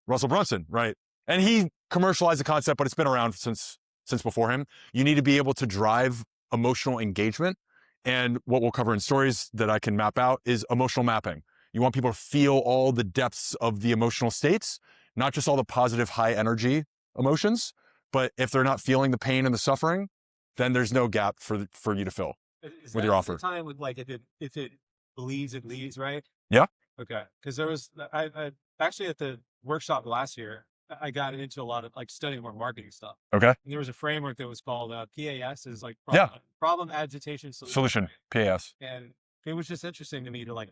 Russell Brunson, right? And he commercialized the concept, but it's been around since before him. You need to be able to drive emotional engagement. And what we'll cover in stories that I can map out is emotional mapping. You want people to feel all the depths of the emotional states, not just all the positive high energy emotions, but if they're not feeling the pain and the suffering, then there's no gap for you to fill with your offer. Time with like if it bleeds, it leads, right? Yeah. Okay. Because there was I actually at the workshop last year, I got into a lot of like studying more marketing stuff. Okay. And there was a framework that was called PAS, is like problem, agitation, solution. PAS. And it was just interesting to me to like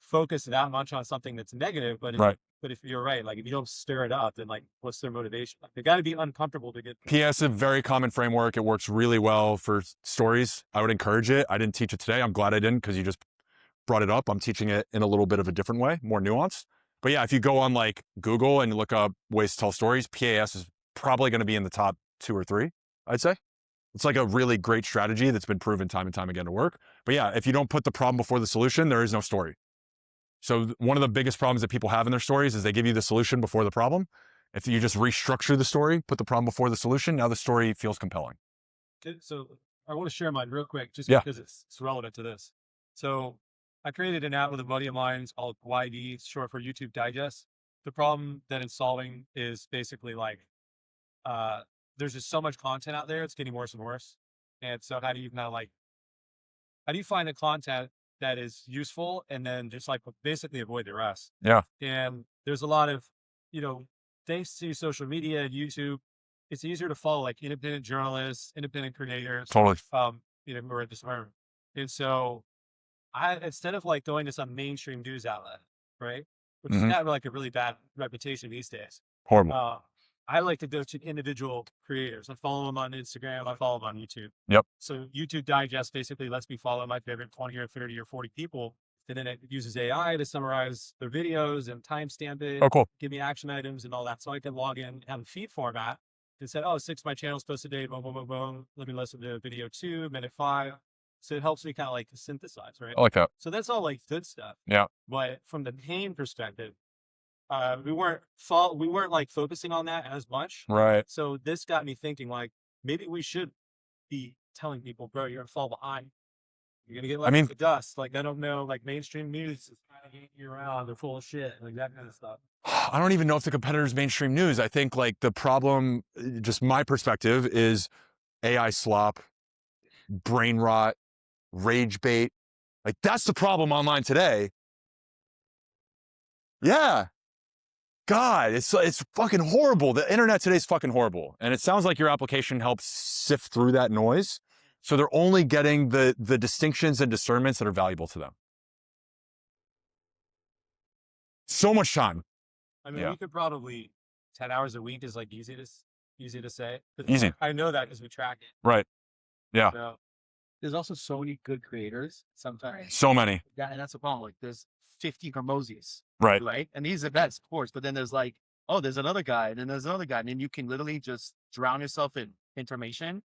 focus that much on something that's negative, but right. But if you're right, like if you don't stir it up, then like what's their motivation? Like, they got to be uncomfortable to get. PS is a very common framework. It works really well for stories. I would encourage it. I didn't teach it today. I'm glad I didn't because you just brought it up. I'm teaching it in a little bit of a different way, more nuanced. But yeah, if you go on like Google and look up ways to tell stories, PAS is probably going to be in the top 2 or 3, I'd say. It's like a really great strategy that's been proven time and time again to work. But yeah, if you don't put the problem before the solution, there is no story. So one of the biggest problems that people have in their stories is they give you the solution before the problem. If you just restructure the story, put the problem before the solution, now the story feels compelling. So I want to share mine real quick, just because it's relevant to this. So I created an app with a buddy of mine called YD, short for YouTube Digest. The problem that it's solving is basically like, there's just so much content out there. It's getting worse and worse. And so how do you find the content that is useful and then just like basically avoid the rest? Yeah. And there's a lot of, thanks to social media and YouTube, it's easier to follow like independent journalists, independent creators. Totally. Who are at this firm. And so instead of like going to some mainstream news outlet, right? Which is got like a really bad reputation these days. Horrible. I like to go to individual creators. I follow them on Instagram. I follow them on YouTube. Yep. So YouTube Digest basically lets me follow my favorite 20 or 30 or 40 people. And then it uses AI to summarize their videos and timestamp it. Oh, cool. Give me action items and all that. So I can log in, have a feed format and say, oh, 6 of my channels posted today, boom, boom, boom, boom. Let me listen to video 2, minute 5. So it helps me kind of like synthesize, right? I like that. So that's all like good stuff. Yeah. But from the pain perspective, we weren't like focusing on that as much. Right. So this got me thinking like, maybe we should be telling people, bro, you're gonna fall behind. You're gonna get left in the dust. Like, I don't know, like mainstream news is kind of getting you around. They're full of shit, like that kind of stuff. I don't even know if the competitor's mainstream news. I think like the problem, just my perspective, is AI slop, brain rot, rage bait. Like that's the problem online today. Yeah. God, it's fucking horrible. The internet today is fucking horrible. And it sounds like your application helps sift through that noise. So they're only getting the distinctions and discernments that are valuable to them. So much time. I mean, we could probably 10 hours a week is like easy to say. Easy. I know that because we track it. Right. Yeah. So there's also so many good creators sometimes. So many. Yeah, and that's the problem. Like there's 50 Hermosius, Right. right? And these are the best, of course. But then there's like, oh, there's another guy, and then there's another guy, and then you can literally just drown yourself in information.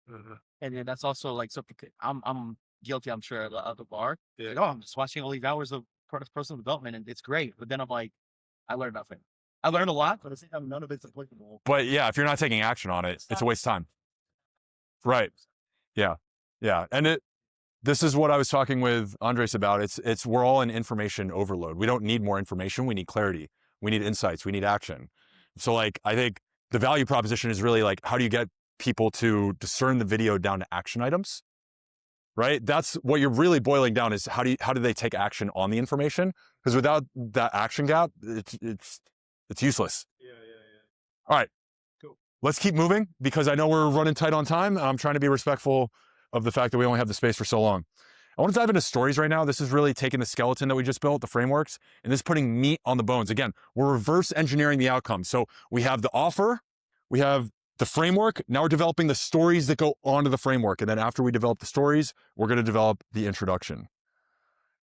And then that's also like something I'm guilty, I'm sure, of the bar. Like, oh, I'm just watching all these hours of personal development, and it's great. But then I'm like, I learned nothing. I learned a lot, but at the same time, none of it's applicable. But yeah, if you're not taking action on it, it's a waste of time. Right. Yeah. Yeah. And this is what I was talking with Andres about. It's we're all in information overload. We don't need more information. We need clarity. We need insights. We need action. So like, I think the value proposition is really like, how do you get people to discern the video down to action items? Right? That's what you're really boiling down is how do they take action on the information? Because without that action gap, it's useless. Yeah. All right. Cool. Let's keep moving because I know we're running tight on time. I'm trying to be respectful of the fact that we only have the space for so long. I want to dive into stories right now. This is really taking the skeleton that we just built, the frameworks, and this is putting meat on the bones. Again, we're reverse engineering the outcome. So we have the offer, we have the framework. Now we're developing the stories that go onto the framework. And then after we develop the stories, we're going to develop the introduction.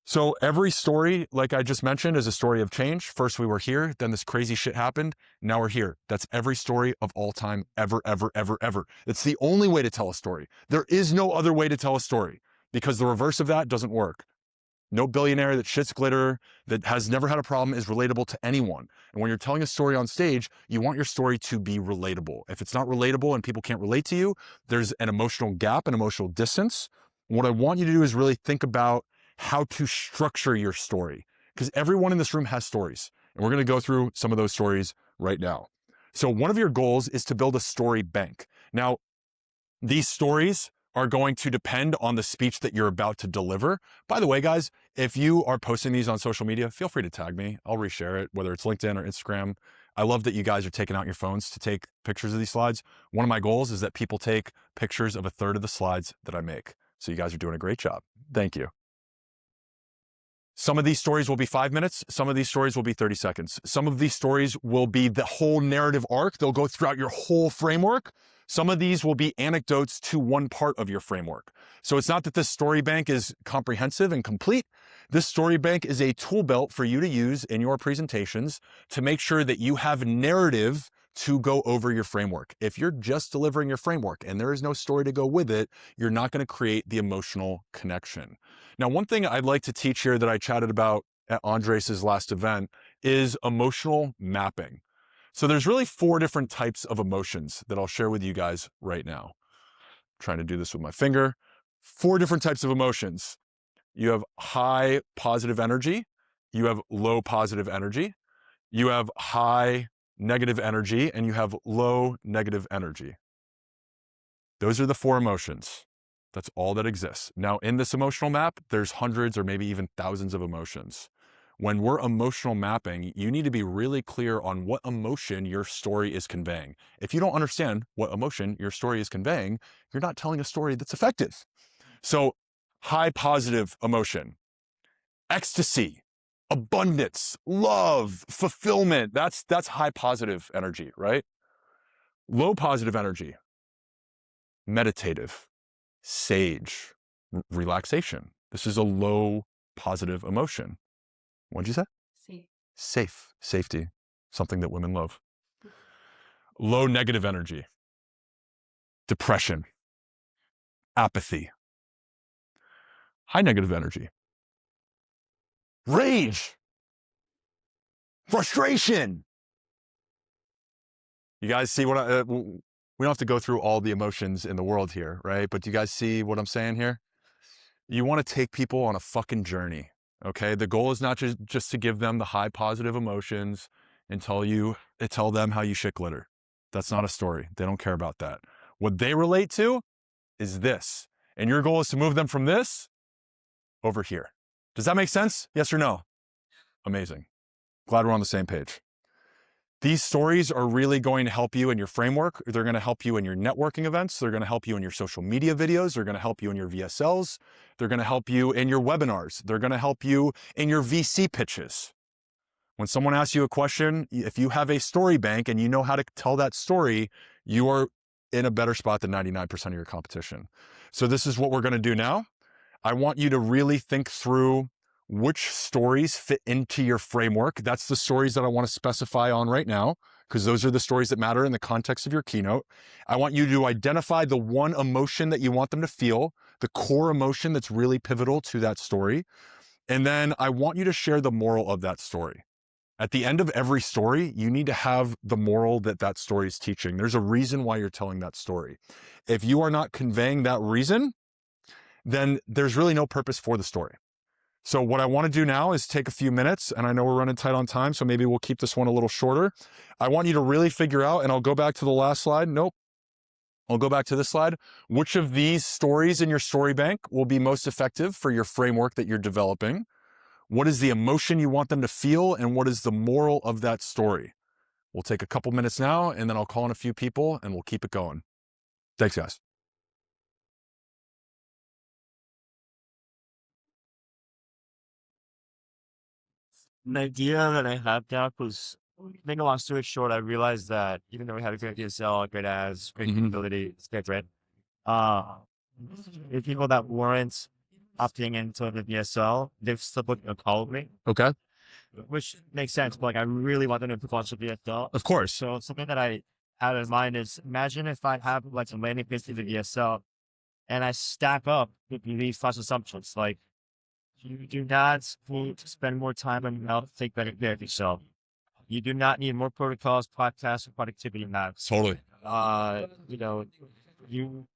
So every story, like I just mentioned, is a story of change. First we were here, then this crazy shit happened. Now we're here. That's every story of all time, ever, ever, ever, ever. It's the only way to tell a story. There is no other way to tell a story because the reverse of that doesn't work. No billionaire that shits glitter, that has never had a problem is relatable to anyone. And when you're telling a story on stage, you want your story to be relatable. If it's not relatable and people can't relate to you, there's an emotional gap, an emotional distance. What I want you to do is really think about how to structure your story because everyone in this room has stories. And we're going to go through some of those stories right now. So one of your goals is to build a story bank. Now, these stories are going to depend on the speech that you're about to deliver. By the way, guys, if you are posting these on social media, feel free to tag me. I'll reshare it, whether it's LinkedIn or Instagram. I love that you guys are taking out your phones to take pictures of these slides. One of my goals is that people take pictures of a third of the slides that I make. So you guys are doing a great job. Thank you. Some of these stories will be 5 minutes. Some of these stories will be 30 seconds. Some of these stories will be the whole narrative arc. They'll go throughout your whole framework. Some of these will be anecdotes to one part of your framework. So it's not that this story bank is comprehensive and complete. This story bank is a tool belt for you to use in your presentations to make sure that you have narrative to go over your framework. If you're just delivering your framework and there is no story to go with it, you're not going to create the emotional connection. Now, one thing I'd like to teach here that I chatted about at Andres's last event is emotional mapping. So there's really 4 different types of emotions that I'll share with you guys right now. I'm trying to do this with my finger. 4 different types of emotions. You have high positive energy. You have low positive energy. You have high negative energy, and you have low negative energy. Those are the 4 emotions. That's all that exists. Now, in this emotional map, there's hundreds or maybe even thousands of emotions. When we're emotional mapping, you need to be really clear on what emotion your story is conveying. If you don't understand what emotion your story is conveying, you're not telling a story that's effective. So, high positive emotion, ecstasy, abundance, love, fulfillment. That's high positive energy, right? Low positive energy, meditative, sage, relaxation. This is a low positive emotion. What'd you say? Safe, safety, something that women love. Low negative energy, depression, apathy. High negative energy, rage, frustration. You guys see what we don't have to go through all the emotions in the world here, right? But do you guys see what I'm saying here? You want to take people on a fucking journey, okay? The goal is not just to give them the high positive emotions and tell them how you shit glitter. That's not a story. They don't care about that. What they relate to is this. And your goal is to move them from this over here. Does that make sense? Yes or no? Amazing. Glad we're on the same page. These stories are really going to help you in your framework. They're going to help you in your networking events. They're going to help you in your social media videos. They're going to help you in your VSLs. They're going to help you in your webinars. They're going to help you in your VC pitches. When someone asks you a question, if you have a story bank and you know how to tell that story, you are in a better spot than 99% of your competition. So this is what we're going to do now. I want you to really think through which stories fit into your framework. That's the stories that I want to specify on right now, because those are the stories that matter in the context of your keynote. I want you to identify the one emotion that you want them to feel, the core emotion that's really pivotal to that story. And then I want you to share the moral of that story. At the end of every story, you need to have the moral that that story is teaching. There's a reason why you're telling that story. If you are not conveying that reason, then there's really no purpose for the story. So what I want to do now is take a few minutes, and I know we're running tight on time, so maybe we'll keep this one a little shorter. I want you to really figure out, and I'll go back to the last slide. Nope. I'll go back to this slide. Which of these stories in your story bank will be most effective for your framework that you're developing? What is the emotion you want them to feel, and what is the moral of that story? We'll take a couple minutes now, and then I'll call in a few people, and we'll keep it going. Thanks, guys. The idea that I had now was, make a long story short, I realized that even though we had a great DSL, great ads, great capability, it's great. The people that weren't opting into the DSL, they've still put a call with me. Okay. Which makes sense, but like I really want them to launch the DSL. Of course. So something that I had in mind is, imagine if I have like some landing page to the DSL and I stack up with these false assumptions. Like, you do not need to spend more time on how to take better care of yourself. You do not need more protocols, podcasts, or productivity maps. Totally. You know, you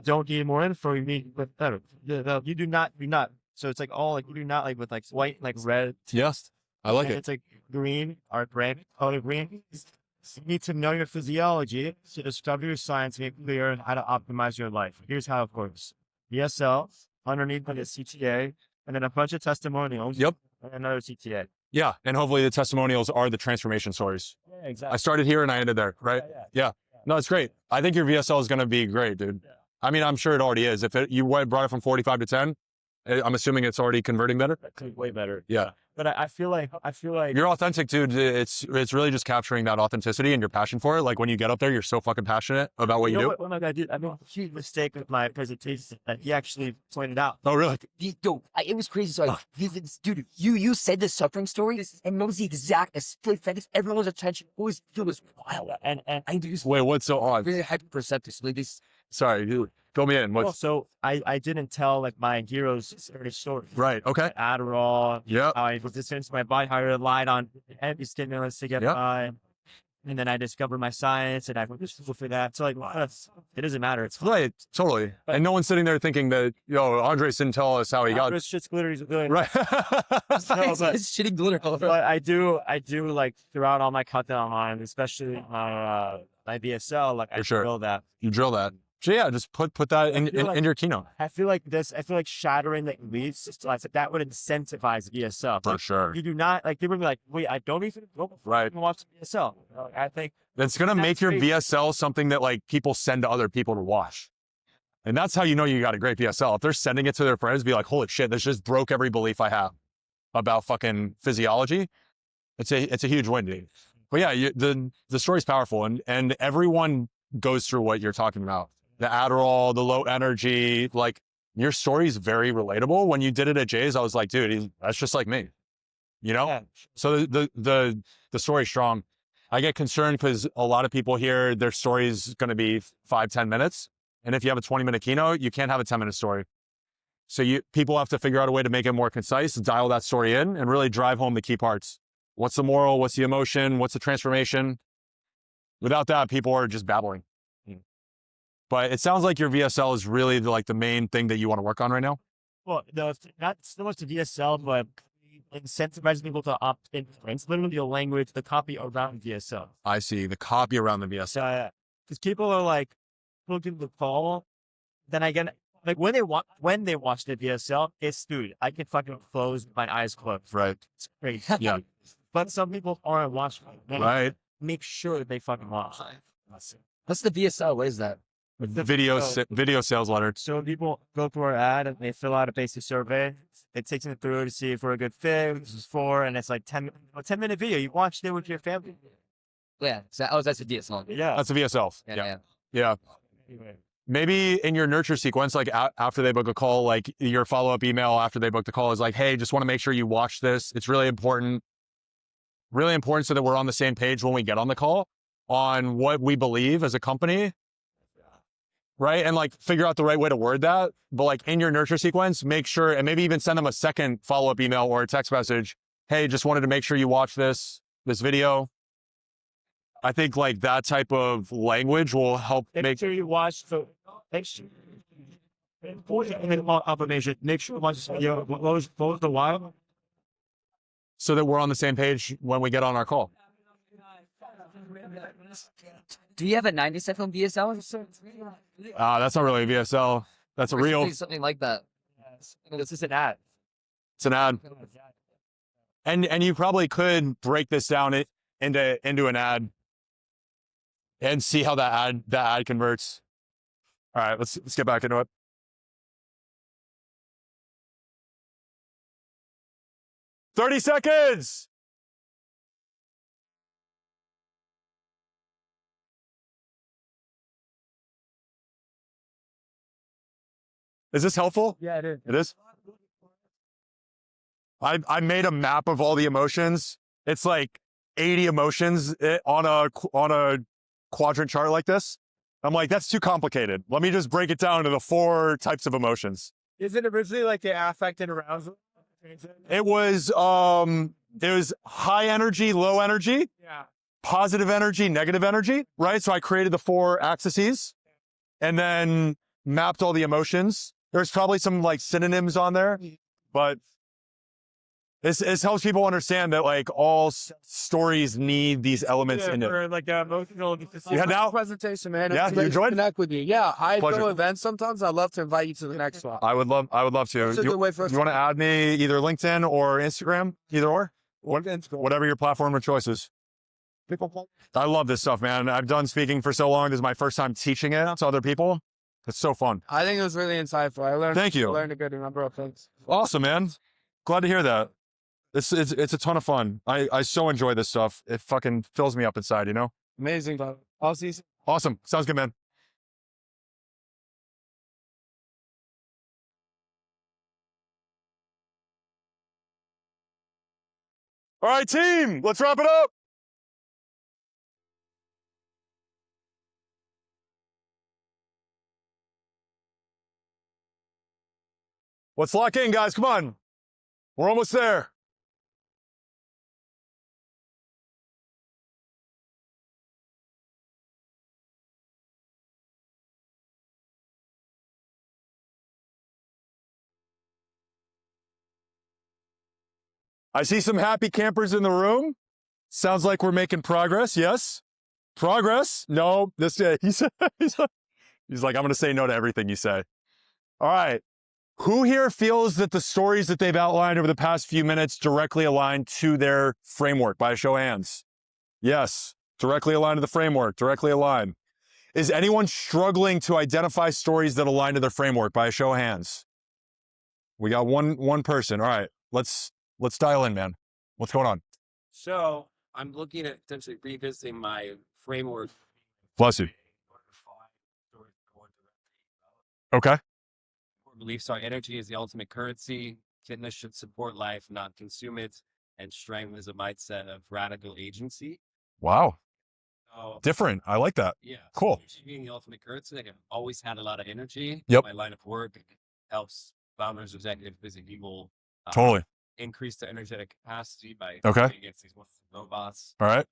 don't need more info. You need better. You do not. So it's like all like, you do not like with like white, like red. Yes. I like And it. it's like green, our brand color green. You need to know your physiology to discover your science, make clear how to optimize your life. Here's how it works. DSL, underneath is CTA, and then a bunch of testimonials. Yep. And another CTA. Yeah. And hopefully the testimonials are the transformation stories. Yeah, exactly. I started here and I ended there, right? Yeah. No, it's great. I think your VSL is going to be great, dude. I mean, I'm sure it already is. If you brought it from 45 to 10, I'm assuming it's already converting better. Way better. Yeah. But I feel like You're authentic, dude. It's really just capturing that authenticity and your passion for it. Like when you get up there, you're so fucking passionate about what you do. What my guy did, I made a huge mistake with my presentation that he actually pointed out. Oh, really? It was crazy. So, dude, you said the suffering story, and it was the exact split seconds. Everyone's attention was wild, and I just Wait, what's so odd? really hyper-perceptive. Like this, Sorry, dude. Fill me in. What's So I didn't tell like my hero's story. right? Okay. Adderall. Yeah. I was listening to my body, how I relied on heavy stimulants to get Yep. by. And then I discovered my science and I went to school for that. So like, it doesn't matter. It's fine. Right. Totally. And no one's sitting there thinking that, Andres didn't tell us how he got. It's just glitter. He's a billion. Right. it's shitty glitter all over. But I do like throughout all my content online, especially my VSL, like I For sure. drill that. You drill that. So yeah, just put that in your keynote. I feel like shattering the leads, that would incentivize VSL. For Like, sure. you do not like people be like, wait, I don't even go Right. watch VSL. I think That's going to make your crazy. VSL something that like people send to other people to watch. And that's how you know you got a great VSL. If they're sending it to their friends, be like, holy shit, this just broke every belief I have about fucking physiology. It's a huge win, dude. But yeah, the story's powerful and everyone goes through what you're talking about. The Adderall, the low energy, like your story's very relatable. When you did it at Jay's, I was like, dude, that's just like me, Yeah. So the story's strong. I get concerned because a lot of people here, their story is going to be 5-10 minutes. And if you have a 20-minute keynote, you can't have a 10-minute story. So people have to figure out a way to make it more concise, dial that story in and really drive home the key parts. What's the moral? What's the emotion? What's the transformation? Without that, people are just babbling. But it sounds like your VSL is really like the main thing that you want to work on right now. Well, no, it's not so much the DSL, but incentivizing people to opt in. It's literally the language, the copy around VSL. I see the copy around the VSL. So, because people are like, looking the call, then I get like when they watch the VSL, it's dude, I can fucking close my eyes closed. Right. It's great. Yeah. But some people aren't watching. Right. Make sure that they fucking watch. What's the VSL? What is that? Video sales letter. So people go through our ad and they fill out a basic survey. It takes them through to see if we're a good fit, this is for, and it's like 10-minute video. You watch it with your family. Yeah. That's a DSL. Yeah. That's a VSL. Yeah. Yeah. Maybe in your nurture sequence, like after they book a call, like your follow-up email after they book the call is like, hey, just want to make sure you watch this. It's really important so that we're on the same page when we get on the call on what we believe as a company, right? And like figure out the right way to word that. But like in your nurture sequence, make sure, and maybe even send them a second follow-up email or a text message. Hey, just wanted to make sure you watch this video. I think like that type of language will help Make sure you watch the information. Make sure you watch the video. What was the while? so that we're on the same page when we get on our call. Do you have a 90-second VSL? That's not really a VSL. That's a reel. Something like that. This is an ad. It's an ad. And you probably could break this down into an ad and see how that ad converts. All right, let's get back into it. "30 seconds. Is this helpful? Yeah, it is. It is? I made a map of all the emotions. It's like 80 emotions on a quadrant chart like this. I'm like, that's too complicated. Let me just break it down to the 4 types of emotions. Is it originally like the affect and arousal? It was high energy, low energy, Yeah. positive energy, negative energy, right? So I created the 4 axes and then mapped all the emotions. There's probably some like synonyms on there, but this helps people understand that like all stories need these elements in it. For like emotional. Yeah, now Presentation, man. Yeah, It's you great to enjoyed? Connect with you. Yeah, I Pleasure. go events sometimes. I'd love to invite you to the next one. I would love to. That's a good way for us You want to add me either LinkedIn or Instagram, either or, whatever your platform of choice is. I love this stuff, man. I've done speaking for so long. This is my first time teaching it to other people. It's so fun. I think it was really insightful. I learned. Thank you. I learned a good number of things. Awesome, man. Glad to hear that. It's a ton of fun. I so enjoy this stuff. It fucking fills me up inside, you know? Amazing, bro. I'll see you soon. Awesome. Sounds good, man. All right, team, let's wrap it up. Let's lock in, guys. Come on. We're almost there. I see some happy campers in the room. Sounds like we're making progress. Yes. Progress? No, he's like, I'm going to say no to everything you say. All right. Who here feels that the stories that they've outlined over the past few minutes directly align to their framework? By a show of hands. Yes. Directly aligned to the framework. Directly aligned. Is anyone struggling to identify stories that align to their framework? By a show of hands. We got one person. All right. Let's dial in, man. What's going on? So I'm looking at potentially revisiting my framework. Bless you. Okay. Core beliefs are energy is the ultimate currency. Fitness should support life, not consume it. And strength is a mindset of radical agency. Wow. So, Different. I like that. yeah. Cool. Energy being the ultimate currency, like I've always had a lot of energy. Yep. My line of work helps founders, executives, busy people. Totally. Increase their energetic capacity by Okay. fighting against these robots. All right.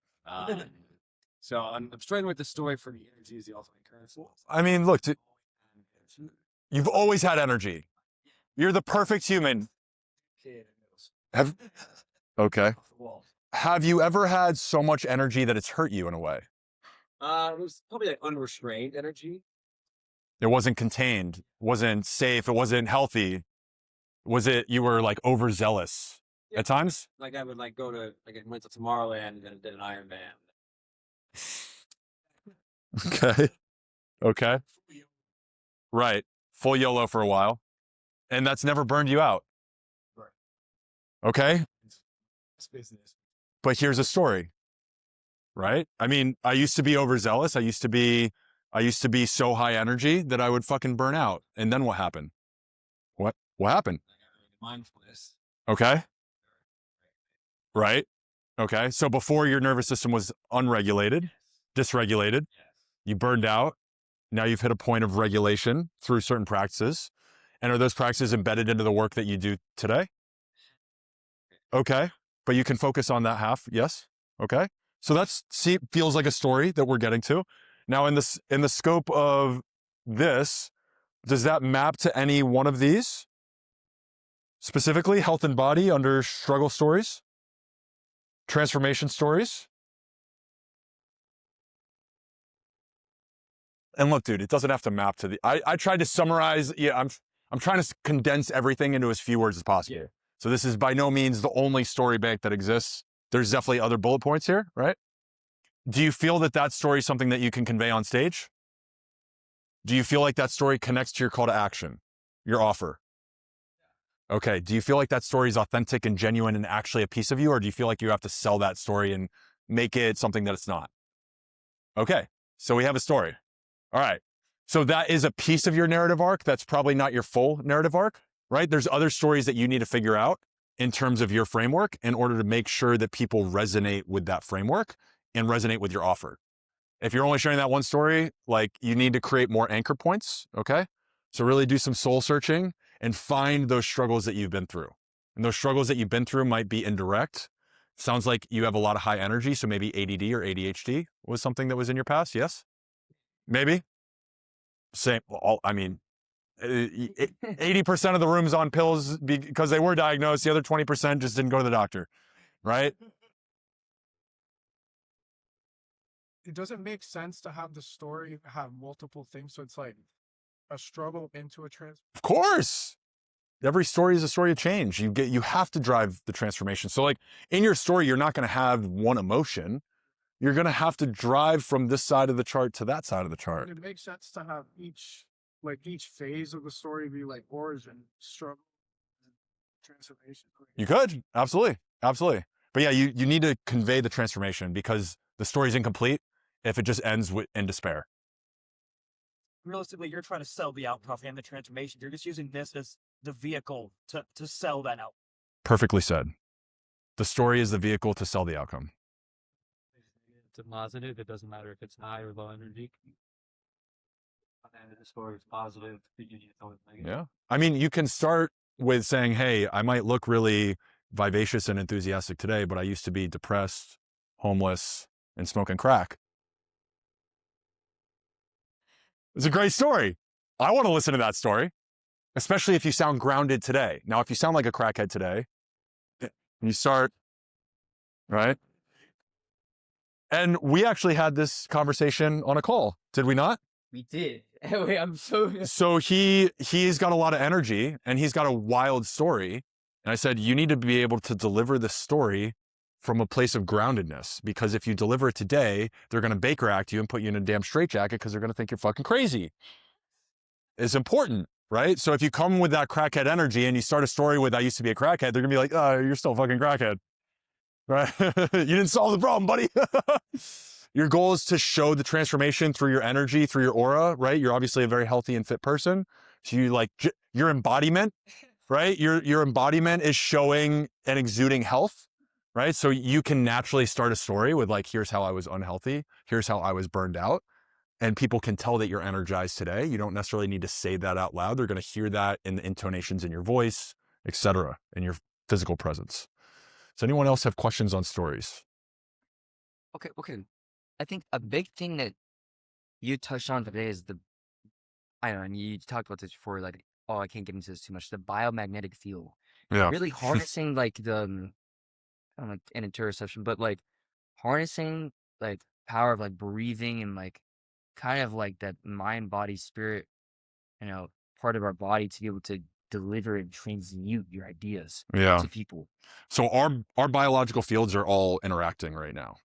So I'm struggling with the story for the energy is the ultimate currency. I mean, look, you've always had energy. You're the perfect human. Okay. Have you ever had so much energy that it's hurt you in a way? It was probably like unrestrained energy. It wasn't contained, wasn't safe, it wasn't healthy. Was it you were like overzealous at times? Like I would like go to like I went to Tomorrowland and did an Ironman. Okay. Okay. Right. Full YOLO for a while. And that's never burned you out. Right. Okay. It's business. But here's a story. Right? I mean, I used to be overzealous. I used to be I used to be so high energy that I would fucking burn out. And then what happened? What happened? Mindfulness. Okay. Right. Okay. So before your nervous system was unregulated, dysregulated, you burned out. Now you've hit a point of regulation through certain practices. And are those practices embedded into the work that you do today? Okay. But you can focus on that half. Yes. Okay. So feels like a story that we're getting to. Now in the scope of this, does that map to any one of these? Specifically, health and body under struggle stories? Transformation stories? And look, dude, it doesn't have to map to the, I tried to summarize, I'm trying to condense everything into as few words as possible. Yeah. So this is by no means the only story bank that exists. There's definitely other bullet points here, right? Do you feel that story is something that you can convey on stage? Do you feel like that story connects to your call to action, your offer? Okay, do you feel like that story is authentic and genuine and actually a piece of you, or do you feel like you have to sell that story and make it something that it's not? Okay, so we have a story. All right, so that is a piece of your narrative arc. That's probably not your full narrative arc, right? There's other stories that you need to figure out in terms of your framework in order to make sure that people resonate with that framework and resonate with your offer. If you're only sharing that one story, like you need to create more anchor points, okay? So really do some soul searching and find those struggles that you've been through. And those struggles that you've been through might be indirect. Sounds like you have a lot of high energy, so maybe ADD or ADHD was something that was in your past, yes? Maybe? Same, I mean, 80% of the room's on pills because they were diagnosed. The other 20% just didn't go to the doctor, right? It doesn't make sense to have the story have multiple things. So it's like a struggle into a Of course. Every story is a story of change. You have to drive the transformation. So like in your story, you're not going to have one emotion. You're going to have to drive from this side of the chart to that side of the chart. It makes sense to have each phase of the story be like origin, struggle, transformation. You could. Absolutely. Absolutely. But yeah, you need to convey the transformation because the story's incomplete if it just ends in despair. Realistically, you're trying to sell the outcome and the transformation. You're just using this as the vehicle to sell that out. Perfectly said. The story is the vehicle to sell the outcome. It's a positive. It doesn't matter if it's high or low energy. And the story is positive. Yeah. I mean, you can start with saying, hey, I might look really vivacious and enthusiastic today, but I used to be depressed, homeless, and smoking crack. It's a great story. I want to listen to that story, especially if you sound grounded today. Now, if you sound like a crackhead today, you start, right? And we actually had this conversation on a call, did we not? We did. Wait, I'm so... So he's got a lot of energy and he's got a wild story. And I said, you need to be able to deliver the story from a place of groundedness, because if you deliver it today, they're going to Baker Act you and put you in a damn straitjacket because they're going to think you're fucking crazy. It's important, right? So if you come with that crackhead energy and you start a story with, I used to be a crackhead, they're going to be like, oh, you're still a fucking crackhead, right? You didn't solve the problem, buddy. Your goal is to show the transformation through your energy, through your aura, right? You're obviously a very healthy and fit person. So you like your embodiment, right? Your embodiment is showing and exuding health, right? So you can naturally start a story with like, here's how I was unhealthy. Here's how I was burned out. And people can tell that you're energized today. You don't necessarily need to say that out loud. They're going to hear that in the intonations in your voice, etc., in your physical presence. Does anyone else have questions on stories? Okay. I think a big thing that you touched on today is I don't know, and you talked about this before, like, oh, I can't get into this too much, the biomagnetic field. Yeah. Really harnessing like I don't know, like an interoception, but like harnessing like power of like breathing and like kind of like that mind, body, spirit, part of our body to be able to deliver and transmute your ideas to people. So our biological fields are all interacting right now,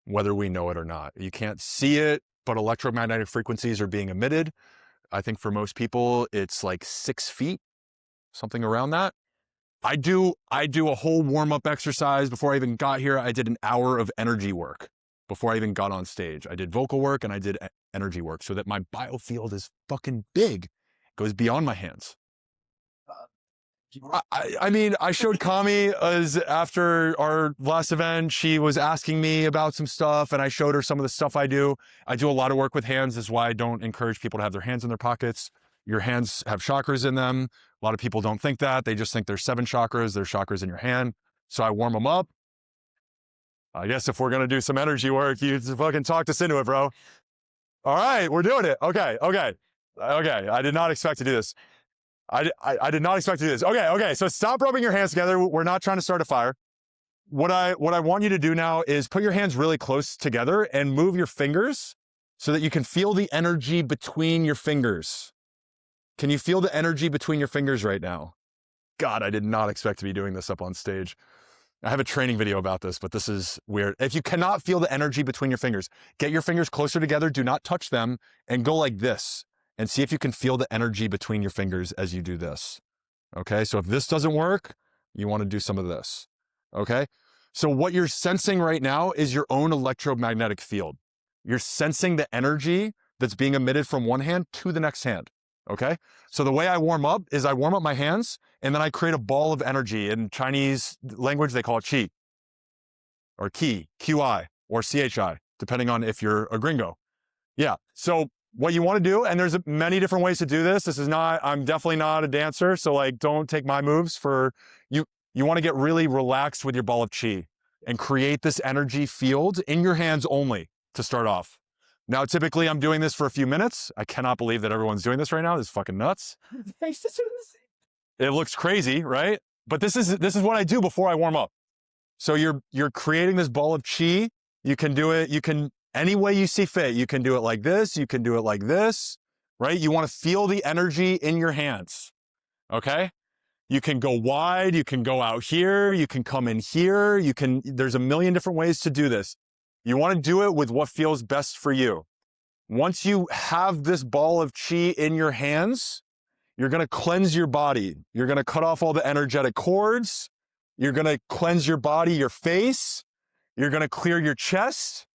whether we know it or not. You can't see it, but electromagnetic frequencies are being emitted. I think for most people, it's like 6 feet, something around that. I do a whole warm-up exercise before I even got here. I did an hour of energy work before I even got on stage. I did vocal work and I did energy work so that my biofield is fucking big. It goes beyond my hands. I mean, I showed Kami as after our last event, she was asking me about some stuff and I showed her some of the stuff I do. I do a lot of work with hands. That's why I don't encourage people to have their hands in their pockets. Your hands have chakras in them. A lot of people don't think that. They just think there's 7 chakras. There's chakras in your hand. So I warm them up. I guess if we're going to do some energy work, you fucking talked us into it, bro. All right, we're doing it. Okay. I did not expect to do this. I did not expect to do this. Okay. So stop rubbing your hands together. We're not trying to start a fire. What I want you to do now is put your hands really close together and move your fingers so that you can feel the energy between your fingers. Can you feel the energy between your fingers right now? God, I did not expect to be doing this up on stage. I have a training video about this, but this is weird. If you cannot feel the energy between your fingers, get your fingers closer together, do not touch them, and go like this. And see if you can feel the energy between your fingers as you do this. Okay, so if this doesn't work, you want to do some of this. Okay, so what you're sensing right now is your own electromagnetic field. You're sensing the energy that's being emitted from one hand to the next hand. Okay, so the way I warm up is I warm up my hands and then I create a ball of energy. In Chinese language, they call it qi, or ki, qi, or chi, depending on if you're a gringo. Yeah, so what you want to do, and there's many different ways to do this. This is not, I'm definitely not a dancer, so like don't take my moves for, you want to get really relaxed with your ball of chi and create this energy field in your hands only to start off. Now, typically I'm doing this for a few minutes. I cannot believe that everyone's doing this right now. This is fucking nuts. It looks crazy, right? But this is what I do before I warm up. So you're creating this ball of chi. You can do it, any way you see fit. You can do it like this, you can do it like this, right? You want to feel the energy in your hands, okay? You can go wide, you can go out here, you can come in here, there's a million different ways to do this. You want to do it with what feels best for you. Once you have this ball of chi in your hands, you're going to cleanse your body. You're going to cut off all the energetic cords. You're going to cleanse your body, your face. You're going to clear your chest.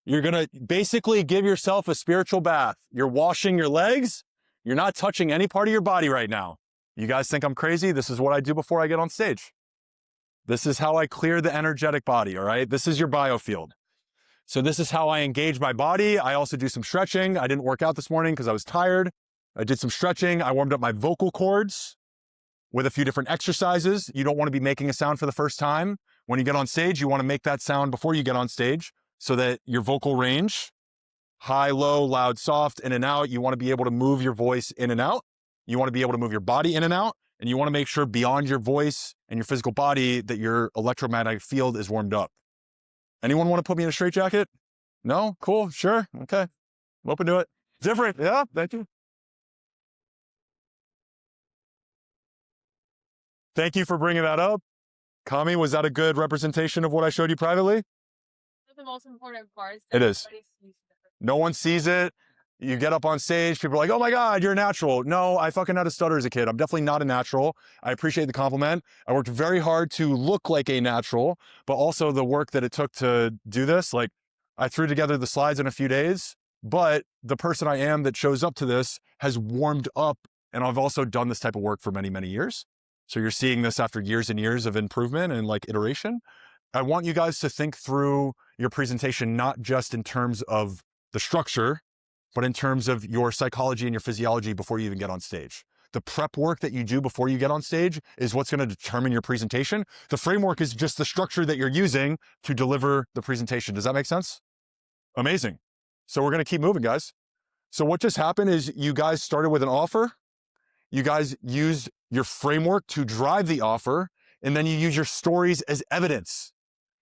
You're going to basically give yourself a spiritual bath. You're washing your legs. You're not touching any part of your body right now. You guys think I'm crazy? This is what I do before I get on stage. This is how I clear the energetic body, all right? This is your biofield. So this is how I engage my body. I also do some stretching. I didn't work out this morning because I was tired. I did some stretching. I warmed up my vocal cords with a few different exercises. You don't want to be making a sound for the first time. When you get on stage, you want to make that sound before you get on stage, so that your vocal range, high, low, loud, soft, in and out, you want to be able to move your voice in and out. You want to be able to move your body in and out. And you want to make sure beyond your voice and your physical body that your electromagnetic field is warmed up. Anyone want to put me in a straitjacket? No? Cool, sure, okay. I'm open to it. Different, yeah, thank you. Thank you for bringing that up. Kami, was that a good representation of what I showed you privately? The most important part is it that is. No one sees it. You get up on stage, people are like, oh my God, you're a natural. No, I fucking had a stutter as a kid. I'm definitely not a natural. I appreciate the compliment. I worked very hard to look like a natural, but also the work that it took to do this. Like, I threw together the slides in a few days, but the person I am that shows up to this has warmed up, and I've also done this type of work for many, many years. So you're seeing this after years and years of improvement and like iteration. I want you guys to think through your presentation, not just in terms of the structure, but in terms of your psychology and your physiology before you even get on stage. The prep work that you do before you get on stage is what's going to determine your presentation. The framework is just the structure that you're using to deliver the presentation. Does that make sense? Amazing. So we're going to keep moving, guys. So what just happened is you guys started with an offer. You guys used your framework to drive the offer, and then you use your stories as evidence.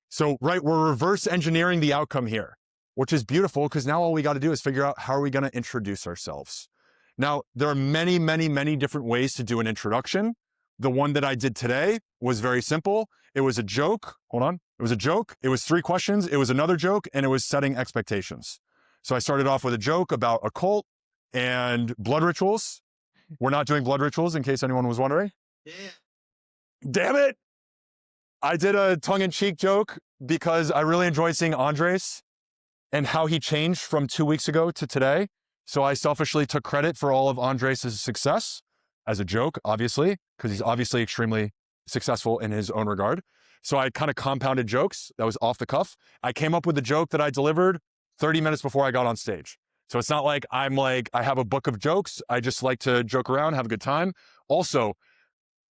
So, right, we're reverse engineering the outcome here, which is beautiful because now all we got to do is figure out how are we going to introduce ourselves. Now, there are many, many, many different ways to do an introduction. The one that I did today was very simple. It was a joke. Hold on. It was a joke. It was 3 questions. It was another joke, and it was setting expectations. So I started off with a joke about a cult and blood rituals. We're not doing blood rituals, in case anyone was wondering. Yeah. Damn it. I did a tongue-in-cheek joke because I really enjoyed seeing Andres. and how he changed from 2 weeks ago to today. So I selfishly took credit for all of Andres' success as a joke, obviously, because he's obviously extremely successful in his own regard. So I kind of compounded jokes. That was off the cuff. I came up with a joke that I delivered 30 minutes before I got on stage. So it's not like I have a book of jokes. I just like to joke around, have a good time. Also,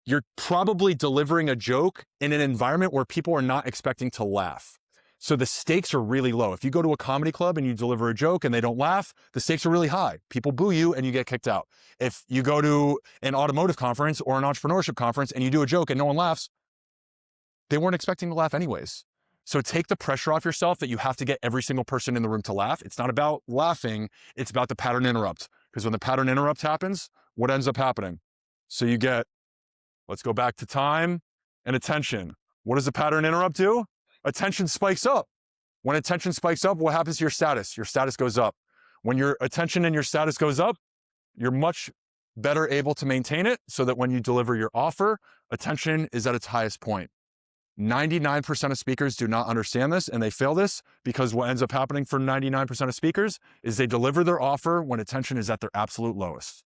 you're probably delivering a joke in an environment where people are not expecting to laugh. So the stakes are really low. If you go to a comedy club and you deliver a joke and they don't laugh, the stakes are really high. People boo you and you get kicked out. If you go to an automotive conference or an entrepreneurship conference and you do a joke and no one laughs, they weren't expecting to laugh anyways. So take the pressure off yourself that you have to get every single person in the room to laugh. It's not about laughing. It's about the pattern interrupt. Because when the pattern interrupt happens, what ends up happening? So you get, let's go back to time and attention. What does the pattern interrupt do? Attention spikes up. When attention spikes up, what happens to your status? Your status goes up. When your attention and your status goes up, you're much better able to maintain it so that when you deliver your offer, attention is at its highest point. 99% of speakers do not understand this and they fail this because what ends up happening for 99% of speakers is they deliver their offer when attention is at their absolute lowest.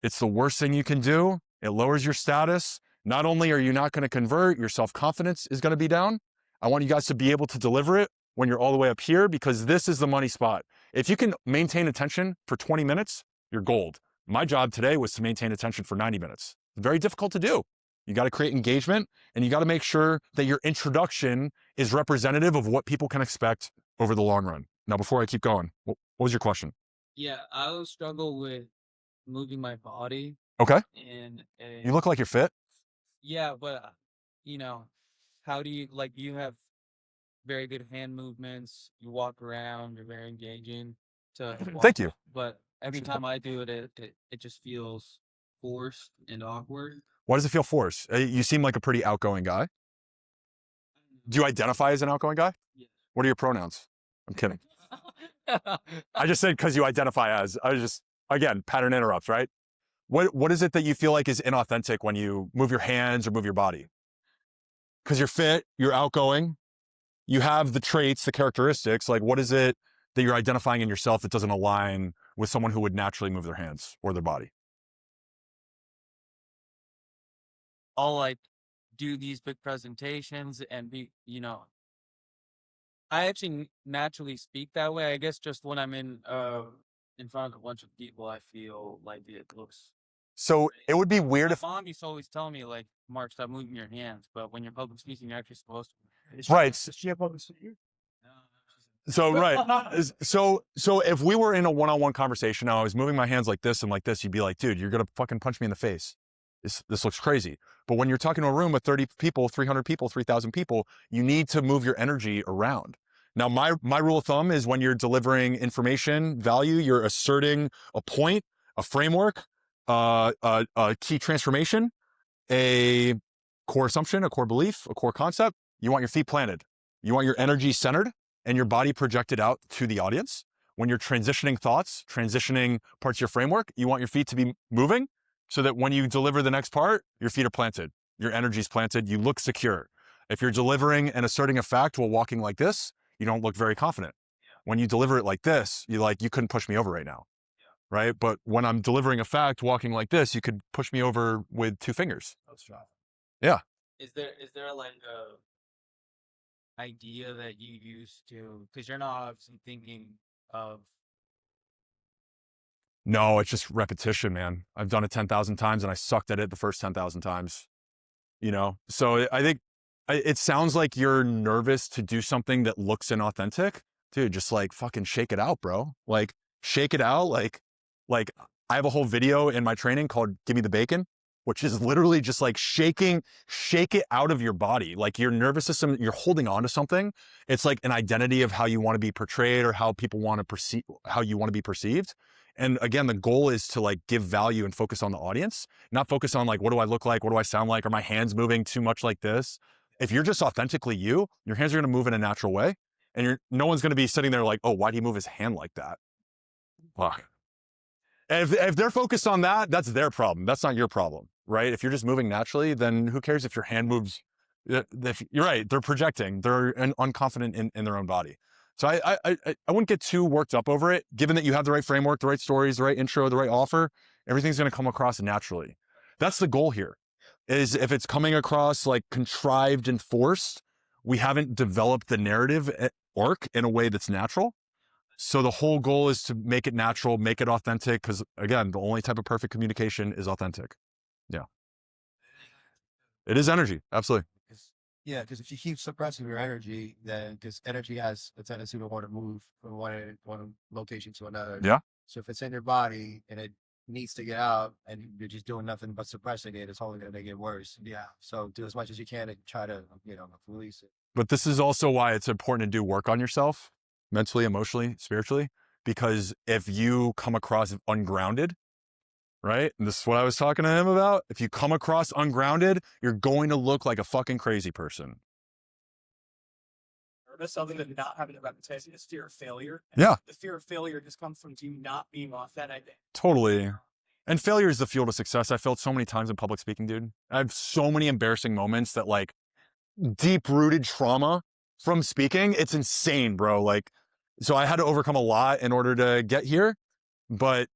It's the worst thing you can do. It lowers your status. Not only are you not going to convert, your self-confidence is going to be down. I want you guys to be able to deliver it when you're all the way up here because this is the money spot. If you can maintain attention for 20 minutes, you're gold. My job today was to maintain attention for 90 minutes. It's very difficult to do. You got to create engagement and you got to make sure that your introduction is representative of what people can expect over the long run. Now, before I keep going, what was your question? Yeah, I always struggle with moving my body. Okay. And You look like you're fit. yeah, but how do you you have very good hand movements, you walk around, you're very engaging to Thank you. but every time I do it, it just feels forced and awkward. Why does it feel forced? You seem like a pretty outgoing guy. Do you identify as an outgoing guy? Yes. What are your pronouns? I'm kidding. I just said because you identify as. Again, pattern interrupts, right? What is it that you feel like is inauthentic when you move your hands or move your body? Because you're fit, you're outgoing, you have the traits, the characteristics. Like, what is it that you're identifying in yourself that doesn't align with someone who would naturally move their hands or their body? I'll do these big presentations and I actually naturally speak that way. I guess just when I'm in front of a bunch of people, I feel like it looks. So it would be weird if Mom used to always tell me Mark, stop moving your hands. But when you're public speaking, you're actually supposed to. Right. Does she have public speaking? So right. So if we were in a one-on-one conversation now, I was moving my hands like this and like this, you'd be like, dude, you're gonna fucking punch me in the face. This looks crazy. But when you're talking to a room with 30 people, 300 people, 3,000 people, you need to move your energy around. Now, my rule of thumb is when you're delivering information, value, you're asserting a point, a framework, a key transformation, a core assumption, a core belief, a core concept. You want your feet planted. You want your energy centered and your body projected out to the audience. When you're transitioning thoughts, transitioning parts of your framework, you want your feet to be moving so that when you deliver the next part, your feet are planted, your energy's planted, you look secure. If you're delivering and asserting a fact while walking like this, you don't look very confident. When you deliver it like this, you couldn't push me over right now, right? But when I'm delivering a fact walking like this, you could push me over with 2 fingers. Yeah. Is there a idea that you use to, because you're not obviously thinking of. No, it's just repetition, man. I've done it 10,000 times and I sucked at it the first 10,000 times, So I think it sounds like you're nervous to do something that looks inauthentic. Dude, just fucking shake it out, bro. Shake it out. Like I have a whole video in my training called Give Me the Bacon, which is literally just shake it out of your body. Like your nervous system, you're holding on to something. It's like an identity of how you want to be portrayed or how people want to perceive, how you want to be perceived. And again, the goal is to give value and focus on the audience, not focus on what do I look like? What do I sound like? Are my hands moving too much like this? If you're just authentically you, your hands are going to move in a natural way. And no one's going to be sitting there oh, why'd he move his hand like that? Fuck. If they're focused on that, that's their problem. That's not your problem, right? If you're just moving naturally, then who cares if your hand moves? You're right. They're projecting. They're unconfident in their own body. So I wouldn't get too worked up over it, given that you have the right framework, the right stories, the right intro, the right offer, everything's going to come across naturally. That's the goal here, is if it's coming across like contrived and forced, we haven't developed the narrative arc in a way that's natural. So the whole goal is to make it natural, make it authentic, because again, the only type of perfect communication is authentic. Yeah. It is energy. Absolutely. Yeah, because if you keep suppressing your energy, then because energy has a tendency to want to move from one location to another. Yeah. So if it's in your body and it needs to get out and you're just doing nothing but suppressing it, it's only going to make it worse. Yeah. So do as much as you can to try to, release it. But this is also why it's important to do work on yourself, mentally, emotionally, spiritually, because if you come across ungrounded, right? And this is what I was talking to him about. If you come across ungrounded, you're going to look like a fucking crazy person. Something that not having a reputation is fear of failure. Yeah. The fear of failure just comes from you not being authentic. Totally. And failure is the fuel to success. I felt so many times in public speaking, dude. I have so many embarrassing moments that like deep-rooted trauma from speaking. It's insane, bro. Like, so I had to overcome a lot in order to get here, but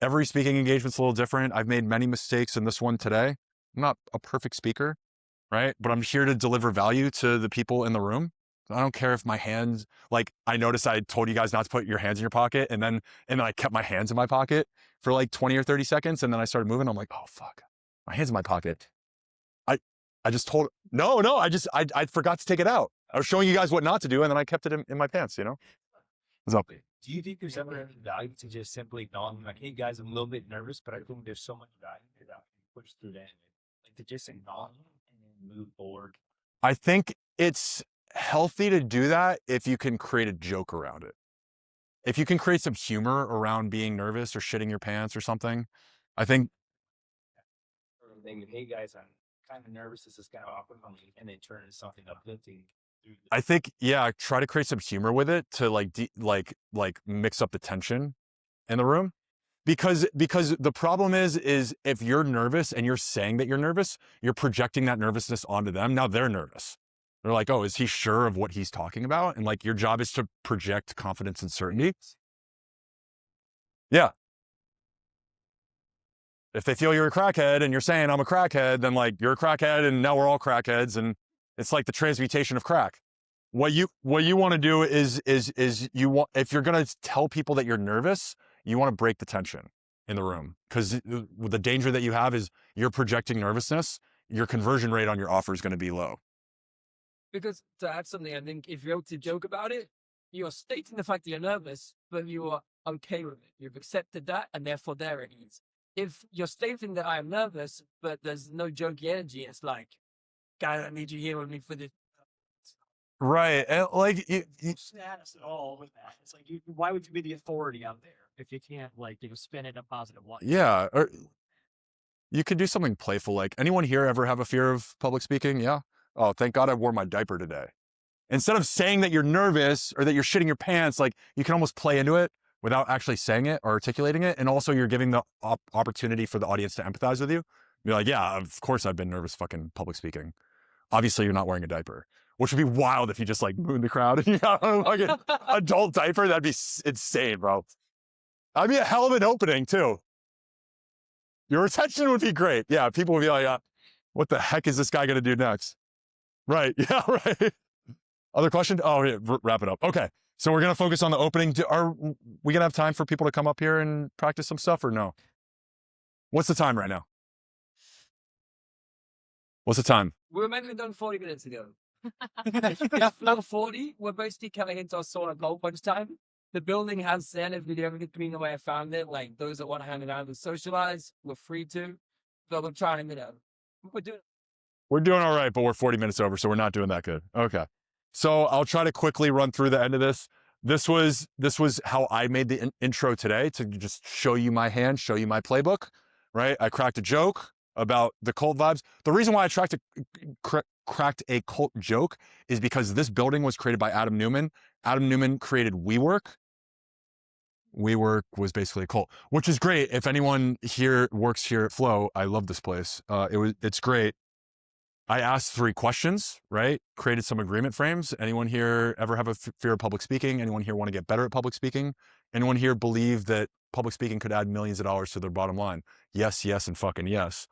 every speaking engagement's a little different. I've made many mistakes in this one today. I'm not a perfect speaker, right? But I'm here to deliver value to the people in the room. I don't care if my hands, like I noticed I told you guys not to put your hands in your pocket, and then I kept my hands in my pocket for like 20 or 30 seconds, and then I started moving. I'm like, oh fuck, my hands in my pocket. I just told, no, I forgot to take it out. I was showing you guys what not to do, and then I kept it in my pants, What's up? Do you think there's ever any value to just simply acknowledge, like, hey guys, I'm a little bit nervous, but I think there's so much value to that. Push through that, like to just acknowledge and then move forward. I think it's healthy to do that if you can create a joke around it. If you can create some humor around being nervous or shitting your pants or something, I think. Hey guys, I'm kind of nervous. This is kind of awkward for me, and then turn into something uplifting. I think, yeah, try to create some humor with it to like mix up the tension in the room. Because the problem is if you're nervous and you're saying that you're nervous, you're projecting that nervousness onto them. Now they're nervous. They're like, oh, is he sure of what he's talking about? And like your job is to project confidence and certainty. Yeah. If they feel you're a crackhead and you're saying I'm a crackhead, then like you're a crackhead and now we're all crackheads, and it's like the transmutation of crack. What you want to do is you want, if you're going to tell people that you're nervous, you want to break the tension in the room, because the danger that you have is you're projecting nervousness. Your conversion rate on your offer is going to be low. Because to add something, I think if you're able to joke about it, you're stating the fact that you're nervous, but you are okay with it. You've accepted that, and therefore there it is. If you're stating that I am nervous, but there's no jokey energy, it's like, guys, I need you here with me for this. Right. And like you status at all with that. It's like, why would you be the authority out there if you can't spin it in a positive light? Yeah. Or you could do something playful. Like, anyone here ever have a fear of public speaking? Yeah. Oh, thank God I wore my diaper today. Instead of saying that you're nervous or that you're shitting your pants, like you can almost play into it without actually saying it or articulating it. And also you're giving the opportunity for the audience to empathize with you. You're like, yeah, of course I've been nervous fucking public speaking. Obviously you're not wearing a diaper, which would be wild if you just like moon the crowd and you got a fucking adult diaper. That'd be insane, bro. That'd be a hell of an opening too. Your retention would be great. Yeah, people would be like, what the heck is this guy going to do next? Right. Yeah, right. Other question? Oh, yeah, wrap it up. Okay. So we're going to focus on the opening. Are we going to have time for people to come up here and practice some stuff or no? What's the time right now? What's the time? We were meant to be done 40 minutes ago. It's now 40. We're basically coming into our sort of goal punch time. The building has said if we do everything clean the way I found it, like those that want to hang around and socialize, we're free to. But we're trying, We're doing all right, but we're 40 minutes over, so we're not doing that good. Okay. So I'll try to quickly run through the end of this. This was how I made the intro today, to just show you my hand, show you my playbook, right? I cracked a joke about the cult vibes. The reason why I cracked a cult joke is because this building was created by Adam Newman. Adam Newman created WeWork. WeWork was basically a cult, which is great. If anyone here works here at Flow, I love this place. It's great. I asked 3 questions, right? Created some agreement frames. Anyone here ever have a fear of public speaking? Anyone here want to get better at public speaking? Anyone here believe that public speaking could add millions of dollars to their bottom line? Yes, yes, and fucking yes.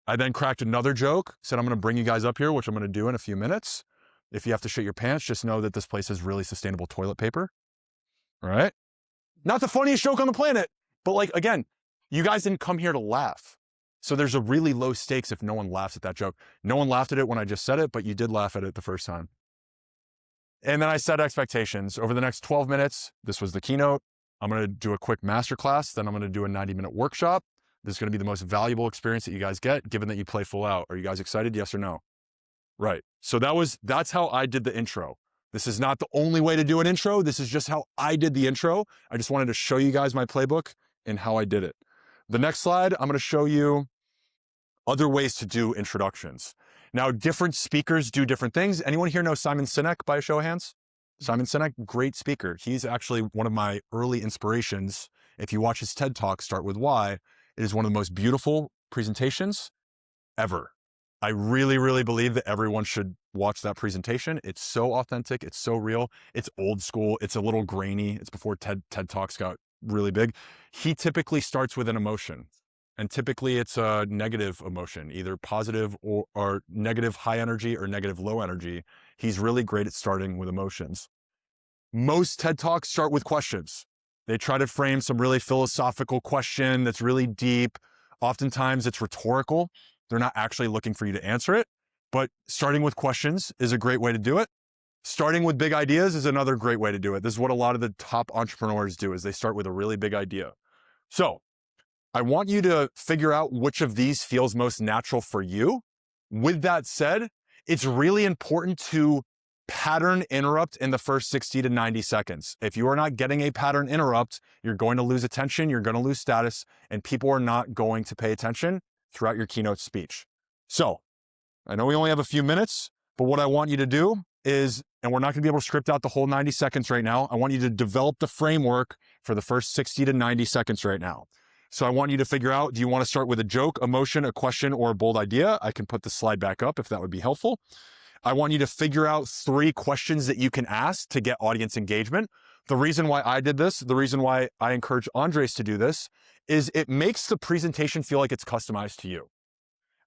I then cracked another joke, said I'm going to bring you guys up here, which I'm going to do in a few minutes. If you have to shit your pants, just know that this place has really sustainable toilet paper. All right? Not the funniest joke on the planet, but like, again, you guys didn't come here to laugh. So there's a really low stakes if no one laughs at that joke. No one laughed at it when I just said it, but you did laugh at it the first time. And then I set expectations. Over the next 12 minutes, this was the keynote. I'm going to do a quick masterclass. Then I'm going to do a 90-minute workshop. This is going to be the most valuable experience that you guys get, given that you play full out. Are you guys excited? Yes or no? Right. So that's how I did the intro. This is not the only way to do an intro. This is just how I did the intro. I just wanted to show you guys my playbook and how I did it. The next slide, I'm going to show you other ways to do introductions. Now, different speakers do different things. Anyone here know Simon Sinek by a show of hands? Simon Sinek, great speaker. He's actually one of my early inspirations. If you watch his TED Talk, Start With Why, it is one of the most beautiful presentations ever. I really, really believe that everyone should watch that presentation. It's so authentic. It's so real. It's old school. It's a little grainy. It's before TED Talks got really big. He typically starts with an emotion. And typically it's a negative emotion, either positive or negative high energy or negative low energy. He's really great at starting with emotions. Most TED Talks start with questions. They try to frame some really philosophical question that's really deep. Oftentimes it's rhetorical. They're not actually looking for you to answer it, but starting with questions is a great way to do it. Starting with big ideas is another great way to do it. This is what a lot of the top entrepreneurs do, is they start with a really big idea. So I want you to figure out which of these feels most natural for you. With that said, it's really important to pattern interrupt in the first 60 to 90 seconds. If you are not getting a pattern interrupt, you're going to lose attention, you're going to lose status, and people are not going to pay attention throughout your keynote speech. So I know we only have a few minutes, but what I want you to do is, and we're not going to be able to script out the whole 90 seconds right now. I want you to develop the framework for the first 60 to 90 seconds right now. So I want you to figure out, do you want to start with a joke, emotion, a question, or a bold idea? I can put the slide back up if that would be helpful. I want you to figure out 3 questions that you can ask to get audience engagement. The reason why I did this, the reason why I encourage Andres to do this, is it makes the presentation feel like it's customized to you.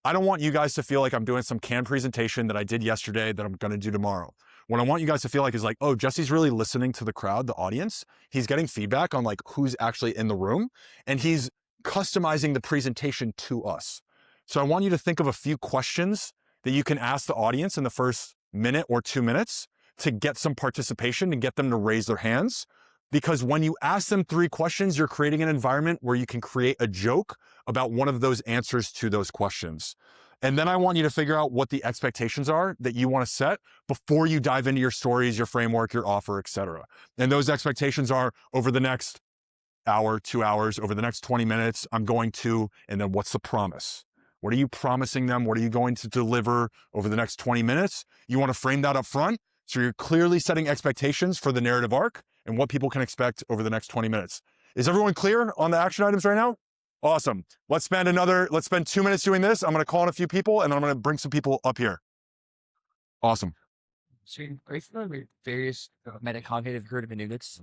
I don't want you guys to feel like I'm doing some canned presentation that I did yesterday that I'm going to do tomorrow. What I want you guys to feel like is like, oh, Jesse's really listening to the crowd, the audience. He's getting feedback on like who's actually in the room, and he's customizing the presentation to us. So I want you to think of a few questions that you can ask the audience in the first minute or 2 minutes to get some participation and get them to raise their hands. Because when you ask them 3 questions, you're creating an environment where you can create a joke about one of those answers to those questions. And then I want you to figure out what the expectations are that you want to set before you dive into your stories, your framework, your offer, etc. And those expectations are, over the next hour, 2 hours, over the next 20 minutes, I'm going to, and then what's the promise? What are you promising them? What are you going to deliver over the next 20 minutes? You want to frame that up front, so you're clearly setting expectations for the narrative arc and what people can expect over the next 20 minutes. Is everyone clear on the action items right now? Awesome. Let's spend 2 minutes doing this. I'm going to call in a few people and I'm going to bring some people up here. Awesome. So are you familiar with various metacognitive hermeneutics?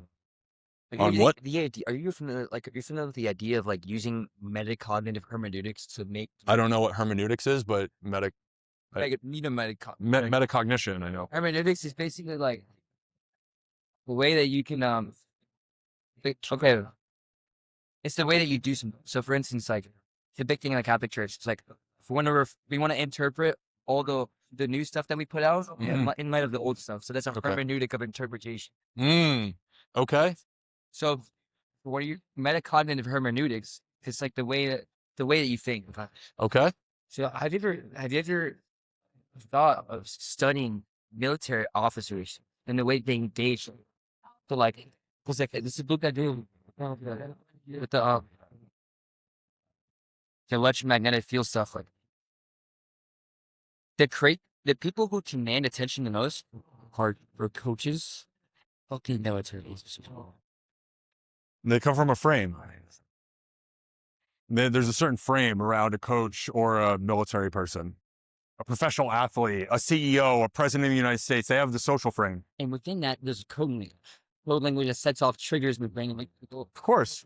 Like, On what? The idea, are you familiar with the idea of like using metacognitive hermeneutics to make? I don't know what hermeneutics is, but metacognition, I know. Hermeneutics is basically like the way that you can okay, it's the way that you do some. So for instance, like the big thing like Catholic Church, it's like we want to interpret all the new stuff that we put out in light of the old stuff. So that's a hermeneutic of interpretation. Okay. So what are your metacognitive hermeneutics? It's like the way that you think. Okay. So have you ever thought of studying military officers and the way they engage? So like, cause like this is a book I do with the electromagnetic field stuff. Like the people who command attention the most are coaches, fucking military officers. They come from a frame. There's a certain frame around a coach or a military person. a professional athlete, a CEO, a president of the United States. They have the social frame. And within that, there's code language. Code language that sets off triggers in the brain. Like, Of course.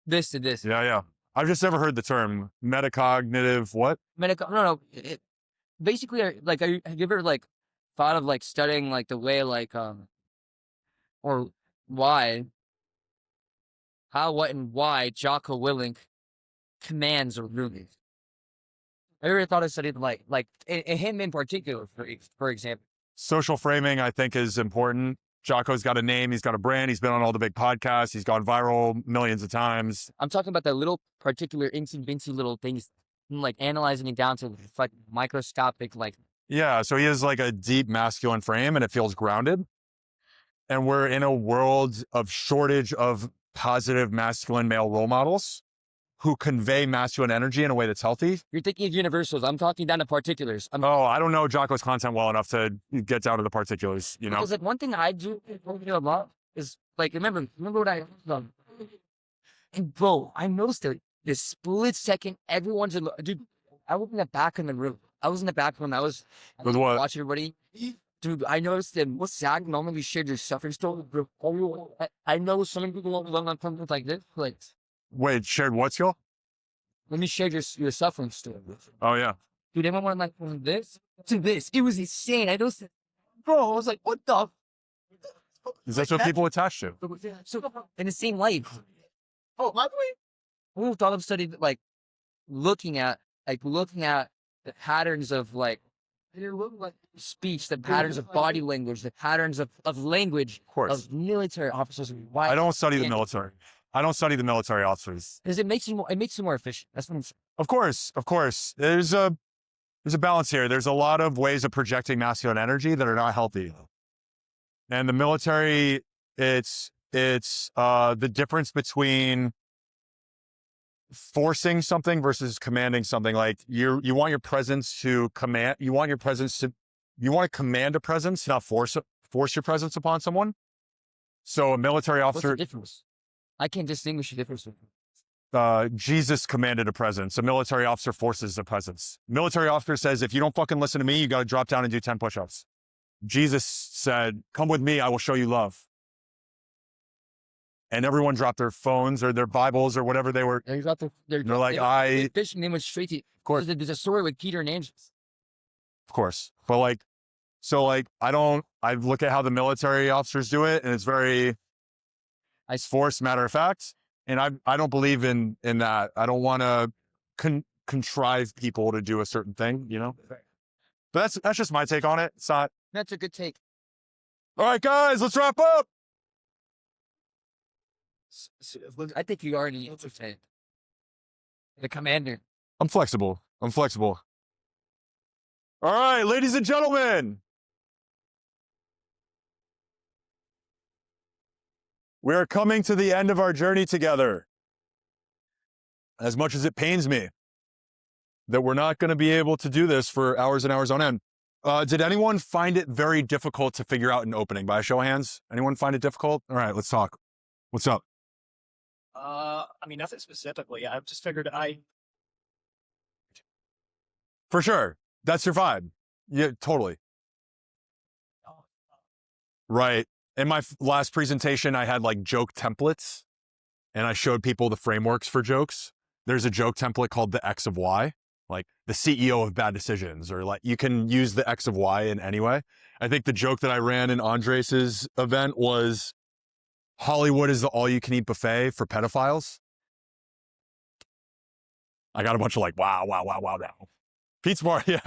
this to this. Yeah. I've just never heard the term metacognitive what? No. Basically, have you ever like thought of like studying like the way like or why, how, what, and why Jocko Willink commands or rules? I ever thought of studying like him in particular, for example? Social framing, I think, is important. Jocko's got a name. He's got a brand. He's been on all the big podcasts. He's gone viral millions of times. I'm talking about the little particular incy little things, like analyzing it down to like microscopic, like. Yeah, so he has like a deep masculine frame and it feels grounded. And we're in a world of shortage of positive masculine male role models who convey masculine energy in a way that's healthy. You're thinking of universals. I'm talking down to particulars. I don't know Jocko's content well enough to get down to the particulars, you know? Because like one thing I do a lot is like, remember what I done. And bro, I noticed that this split second, everyone's in, dude, I was in the back of the room. I was With what? watching everybody. Dude, I noticed that what sad moment we shared your suffering story. Bro, I know some people won't learn on something like this. Like, Wait, shared what skill? let me share your suffering story. Oh, yeah. Dude, everyone went like from this to this. It was insane. I noticed it. Bro, I was like, what the? That's what people attach to. So, in the same light. Oh, by the way, we thought of studying, like, looking at the patterns of, like, speech, the patterns of body language, the patterns of language Of course. of military officers. Why? I don't study the military. I don't study the military officers. Because it makes you more efficient. That's what I'm saying. Of course. There's a balance here. There's a lot of ways of projecting masculine energy that are not healthy. And the military, it's the difference between forcing something versus commanding something. Like you want your presence to command. You want to command a presence, not force your presence upon someone. So a military What's officer. the difference? I can't distinguish the difference. Jesus commanded a presence. A military officer forces a presence. Military officer says, if you don't fucking listen to me, you got to drop down and do 10 push-ups. Jesus said, come with me, I will show you love. And everyone dropped their phones or their Bibles or whatever they were. They're like, fishing. They went straight to. Of course. There's a story with Peter and Andrew. Of course. But I look at how the military officers do it, and it's very forced, matter of fact. And I don't believe in that. I don't want to contrive people to do a certain thing, you know? But that's just my take on it. It's not. That's a good take. All right, guys, let's wrap up. I think you already answered the commander. I'm flexible. All right, ladies and gentlemen. We are coming to the end of our journey together. As much as it pains me that we're not going to be able to do this for hours and hours on end. Did anyone find it very difficult to figure out an opening? By a show of hands? Anyone find it difficult? All right, let's talk. What's up? I mean, nothing specifically. I've just figured For sure. That's your vibe. Yeah, totally. Right. In my last presentation, I had like joke templates and I showed people the frameworks for jokes. There's a joke template called the X of Y, like the CEO of bad decisions, or like you can use the X of Y in any way. I think the joke that I ran in Andres's event was Hollywood is the all-you-can-eat buffet for pedophiles. I got a bunch of like, wow now. Pete Smart, yeah.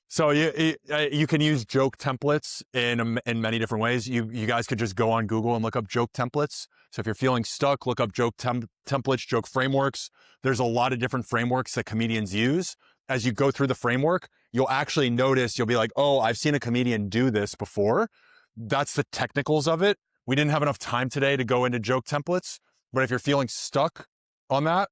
So you can use joke templates in many different ways. You guys could just go on Google and look up joke templates. So if you're feeling stuck, look up joke templates, joke frameworks. There's a lot of different frameworks that comedians use. As you go through the framework, you'll actually notice, you'll be like, oh, I've seen a comedian do this before. That's the technicals of it. We didn't have enough time today to go into joke templates, but if you're feeling stuck on that,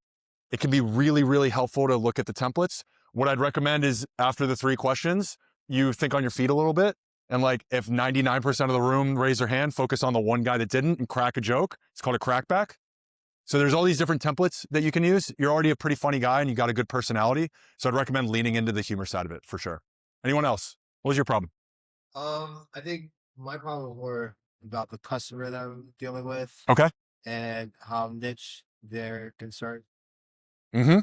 it can be really, really helpful to look at the templates. What I'd recommend is after the 3 questions, you think on your feet a little bit. And like if 99% of the room raise their hand, focus on the one guy that didn't and crack a joke. It's called a crackback. So there's all these different templates that you can use. You're already a pretty funny guy and you got a good personality. So I'd recommend leaning into the humor side of it for sure. Anyone else? What was your problem? I think my problem were about the customer that I'm dealing with. Okay. And how niche they're concerned. Mm-hmm.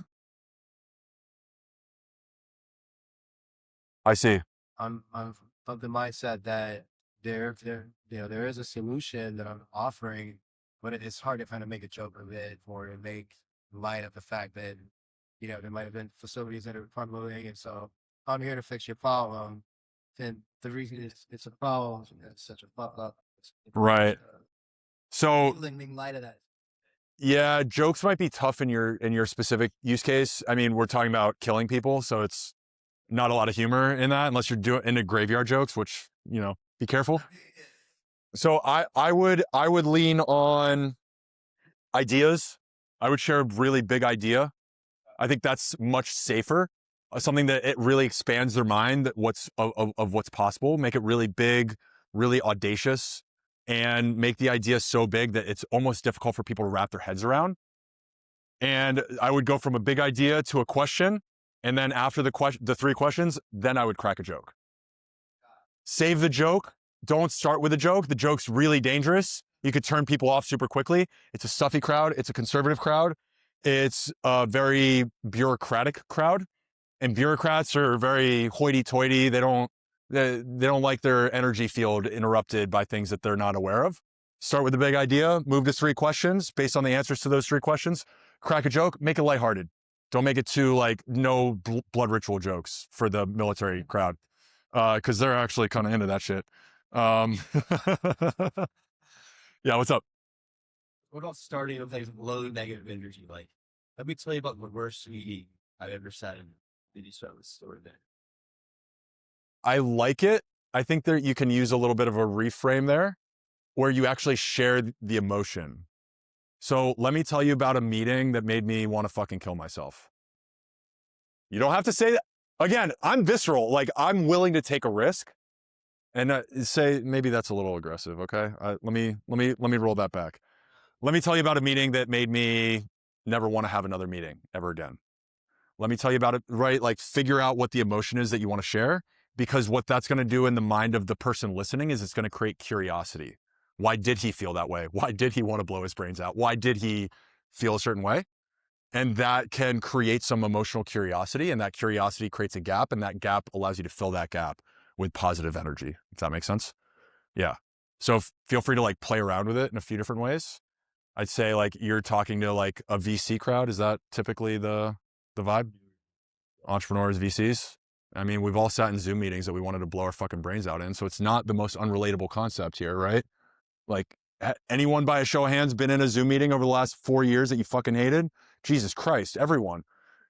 I see. I'm of the mindset that there is a solution that I'm offering, but it's hard to kind of make a joke of it or to make light of the fact that, there might have been facilities that are crumbling. And so I'm here to fix your problem. And the reason it's a problem, it's such a fuck up. Right. So Making light of that. yeah, jokes might be tough in your specific use case. I mean, we're talking about killing people, so it's not a lot of humor in that unless you're doing into graveyard jokes, which, be careful. So I would lean on ideas. I would share a really big idea. I think that's much safer. Something that it really expands their mind that of what's possible. Make it really big, really audacious, and make the idea so big that it's almost difficult for people to wrap their heads around. And I would go from a big idea to a question, and then after the 3 questions, then I would crack a joke. Save the joke. Don't start with a joke. The joke's really dangerous. You could turn people off super quickly. It's a stuffy crowd. It's a conservative crowd. It's a very bureaucratic crowd, and bureaucrats are very hoity-toity. They don't like their energy field interrupted by things that they're not aware of. Start with a big idea, move to 3 questions. Based on the answers to those 3 questions, crack a joke, make it lighthearted. Don't make it too no blood ritual jokes for the military crowd, because they're actually kind of into that shit. Yeah, what's up? What about starting with low negative energy? Let me tell you about the worst meeting I've ever sat in. Did you start with the story there? I like it. I think that you can use a little bit of a reframe there where you actually share the emotion. So let me tell you about a meeting that made me want to fucking kill myself. You don't have to say that. Again, I'm visceral. I'm willing to take a risk and say, maybe that's a little aggressive. Okay. Let me roll that back. Let me tell you about a meeting that made me never want to have another meeting ever again. Let me tell you about it, right? Figure out what the emotion is that you want to share, because what that's going to do in the mind of the person listening is it's going to create curiosity. Why did he feel that way? Why did he want to blow his brains out? Why did he feel a certain way? And that can create some emotional curiosity, and that curiosity creates a gap, and that gap allows you to fill that gap with positive energy. If that makes sense? Yeah. So feel free to play around with it in a few different ways. I'd say you're talking to a VC crowd. Is that typically the vibe? Entrepreneurs, VCs. I mean, we've all sat in Zoom meetings that we wanted to blow our fucking brains out in. So it's not the most unrelatable concept here, right? Anyone by a show of hands been in a Zoom meeting over the last 4 years that you fucking hated? Jesus Christ, everyone.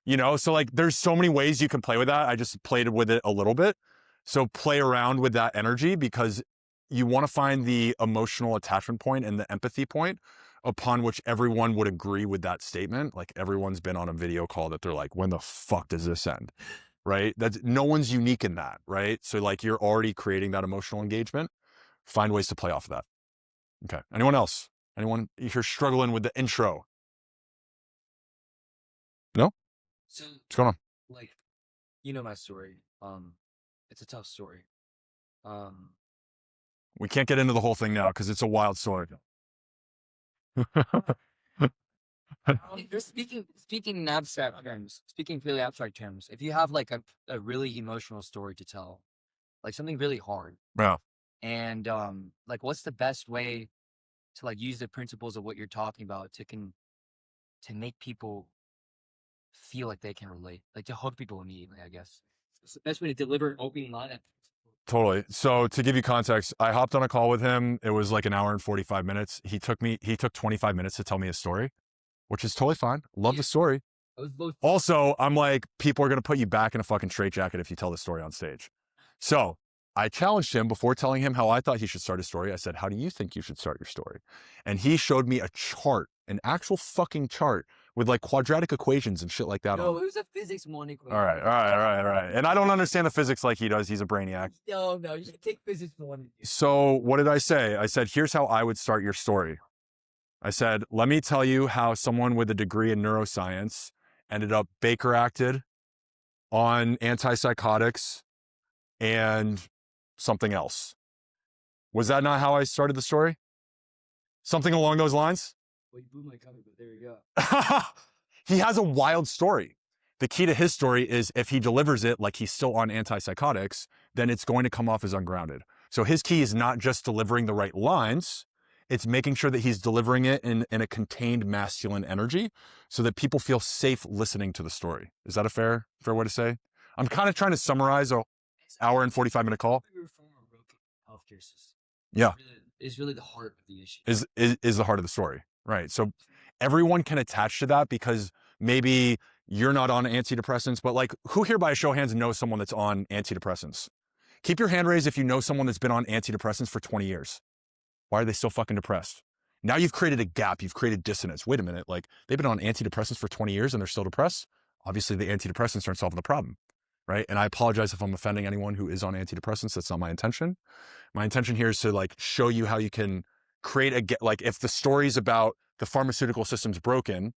So there's so many ways you can play with that. I just played with it a little bit. So play around with that energy, because you want to find the emotional attachment point and the empathy point upon which everyone would agree with that statement. Everyone's been on a video call that they're like, when the fuck does this end? Right? No one's unique in that, right? So you're already creating that emotional engagement. Find ways to play off of that. Okay. Anyone else? Anyone? If you're struggling with the intro. No? So, What's going on? my story. It's a tough story. We can't get into the whole thing now because it's a wild story. Speaking in abstract terms, speaking really abstract terms, if you have a really emotional story to tell, something really hard, Yeah. and what's the best way to use the principles of what you're talking about to make people feel like they can relate, to hook people immediately, I guess. It's the best way to deliver an opening line. Totally. So to give you context, I hopped on a call with him. It was 1 hour and 45 minutes. He took 25 minutes to tell me a story, which is totally fine. Love the story. Also, I'm people are going to put you back in a fucking straitjacket if you tell the story on stage. So I challenged him before telling him how I thought he should start a story. I said, how do you think you should start your story? And he showed me a chart, an actual fucking chart with quadratic equations and shit like that. No, it was a physics 1 equation. All right. And I don't understand the physics like he does. He's a brainiac. No, you should take physics 1. So what did I say? I said, here's how I would start your story. I said, let me tell you how someone with a degree in neuroscience ended up Baker acted on antipsychotics and something else. Was that not how I started the story? Something along those lines? Well, you blew my cover, but there you go. He has a wild story. The key to his story is if he delivers it like he's still on antipsychotics, then it's going to come off as ungrounded. So his key is not just delivering the right lines, it's making sure that he's delivering it in a contained masculine energy so that people feel safe listening to the story. Is that a fair way to say? I'm kind of trying to summarize a hour and 45-minute call. Healthcare system. Yeah. Is really the heart of the issue. Is the heart of the story, right? So everyone can attach to that because maybe you're not on antidepressants, but like who here by a show of hands knows someone that's on antidepressants? Keep your hand raised if you know someone that's been on antidepressants for 20 years. Why are they still fucking depressed? Now you've created a gap, you've created dissonance. Wait a minute, like they've been on antidepressants for 20 years and they're still depressed? Obviously the antidepressants aren't solving the problem, right? And I apologize if I'm offending anyone who is on antidepressants. That's not my intention. My intention here is to like show you how you can create like if the story's about the pharmaceutical system's broken,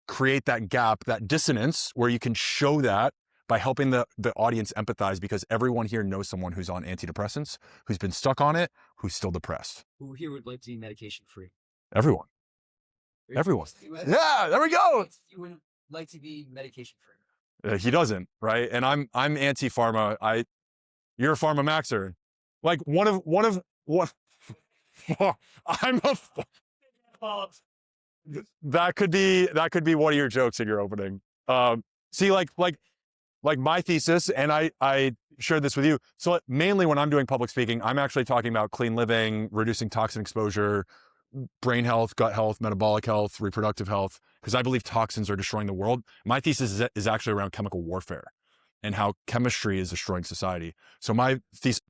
create that gap, that dissonance where you can show that by helping the audience empathize because everyone here knows someone who's on antidepressants, who's been stuck on it, who's still depressed. Who here would like to be medication free? Everyone. Everyone. Yeah, there we go. You would like to be medication free. He doesn't, right? And I'm anti-pharma. You're a pharma maxer. Like one of I'm a that could be one of your jokes in your opening. See, like my thesis, and I shared this with you. So mainly when I'm doing public speaking, I'm actually talking about clean living, reducing toxin exposure, brain health, gut health, metabolic health, reproductive health, because I believe toxins are destroying the world. My thesis is actually around chemical warfare and how chemistry is destroying society. So my thesis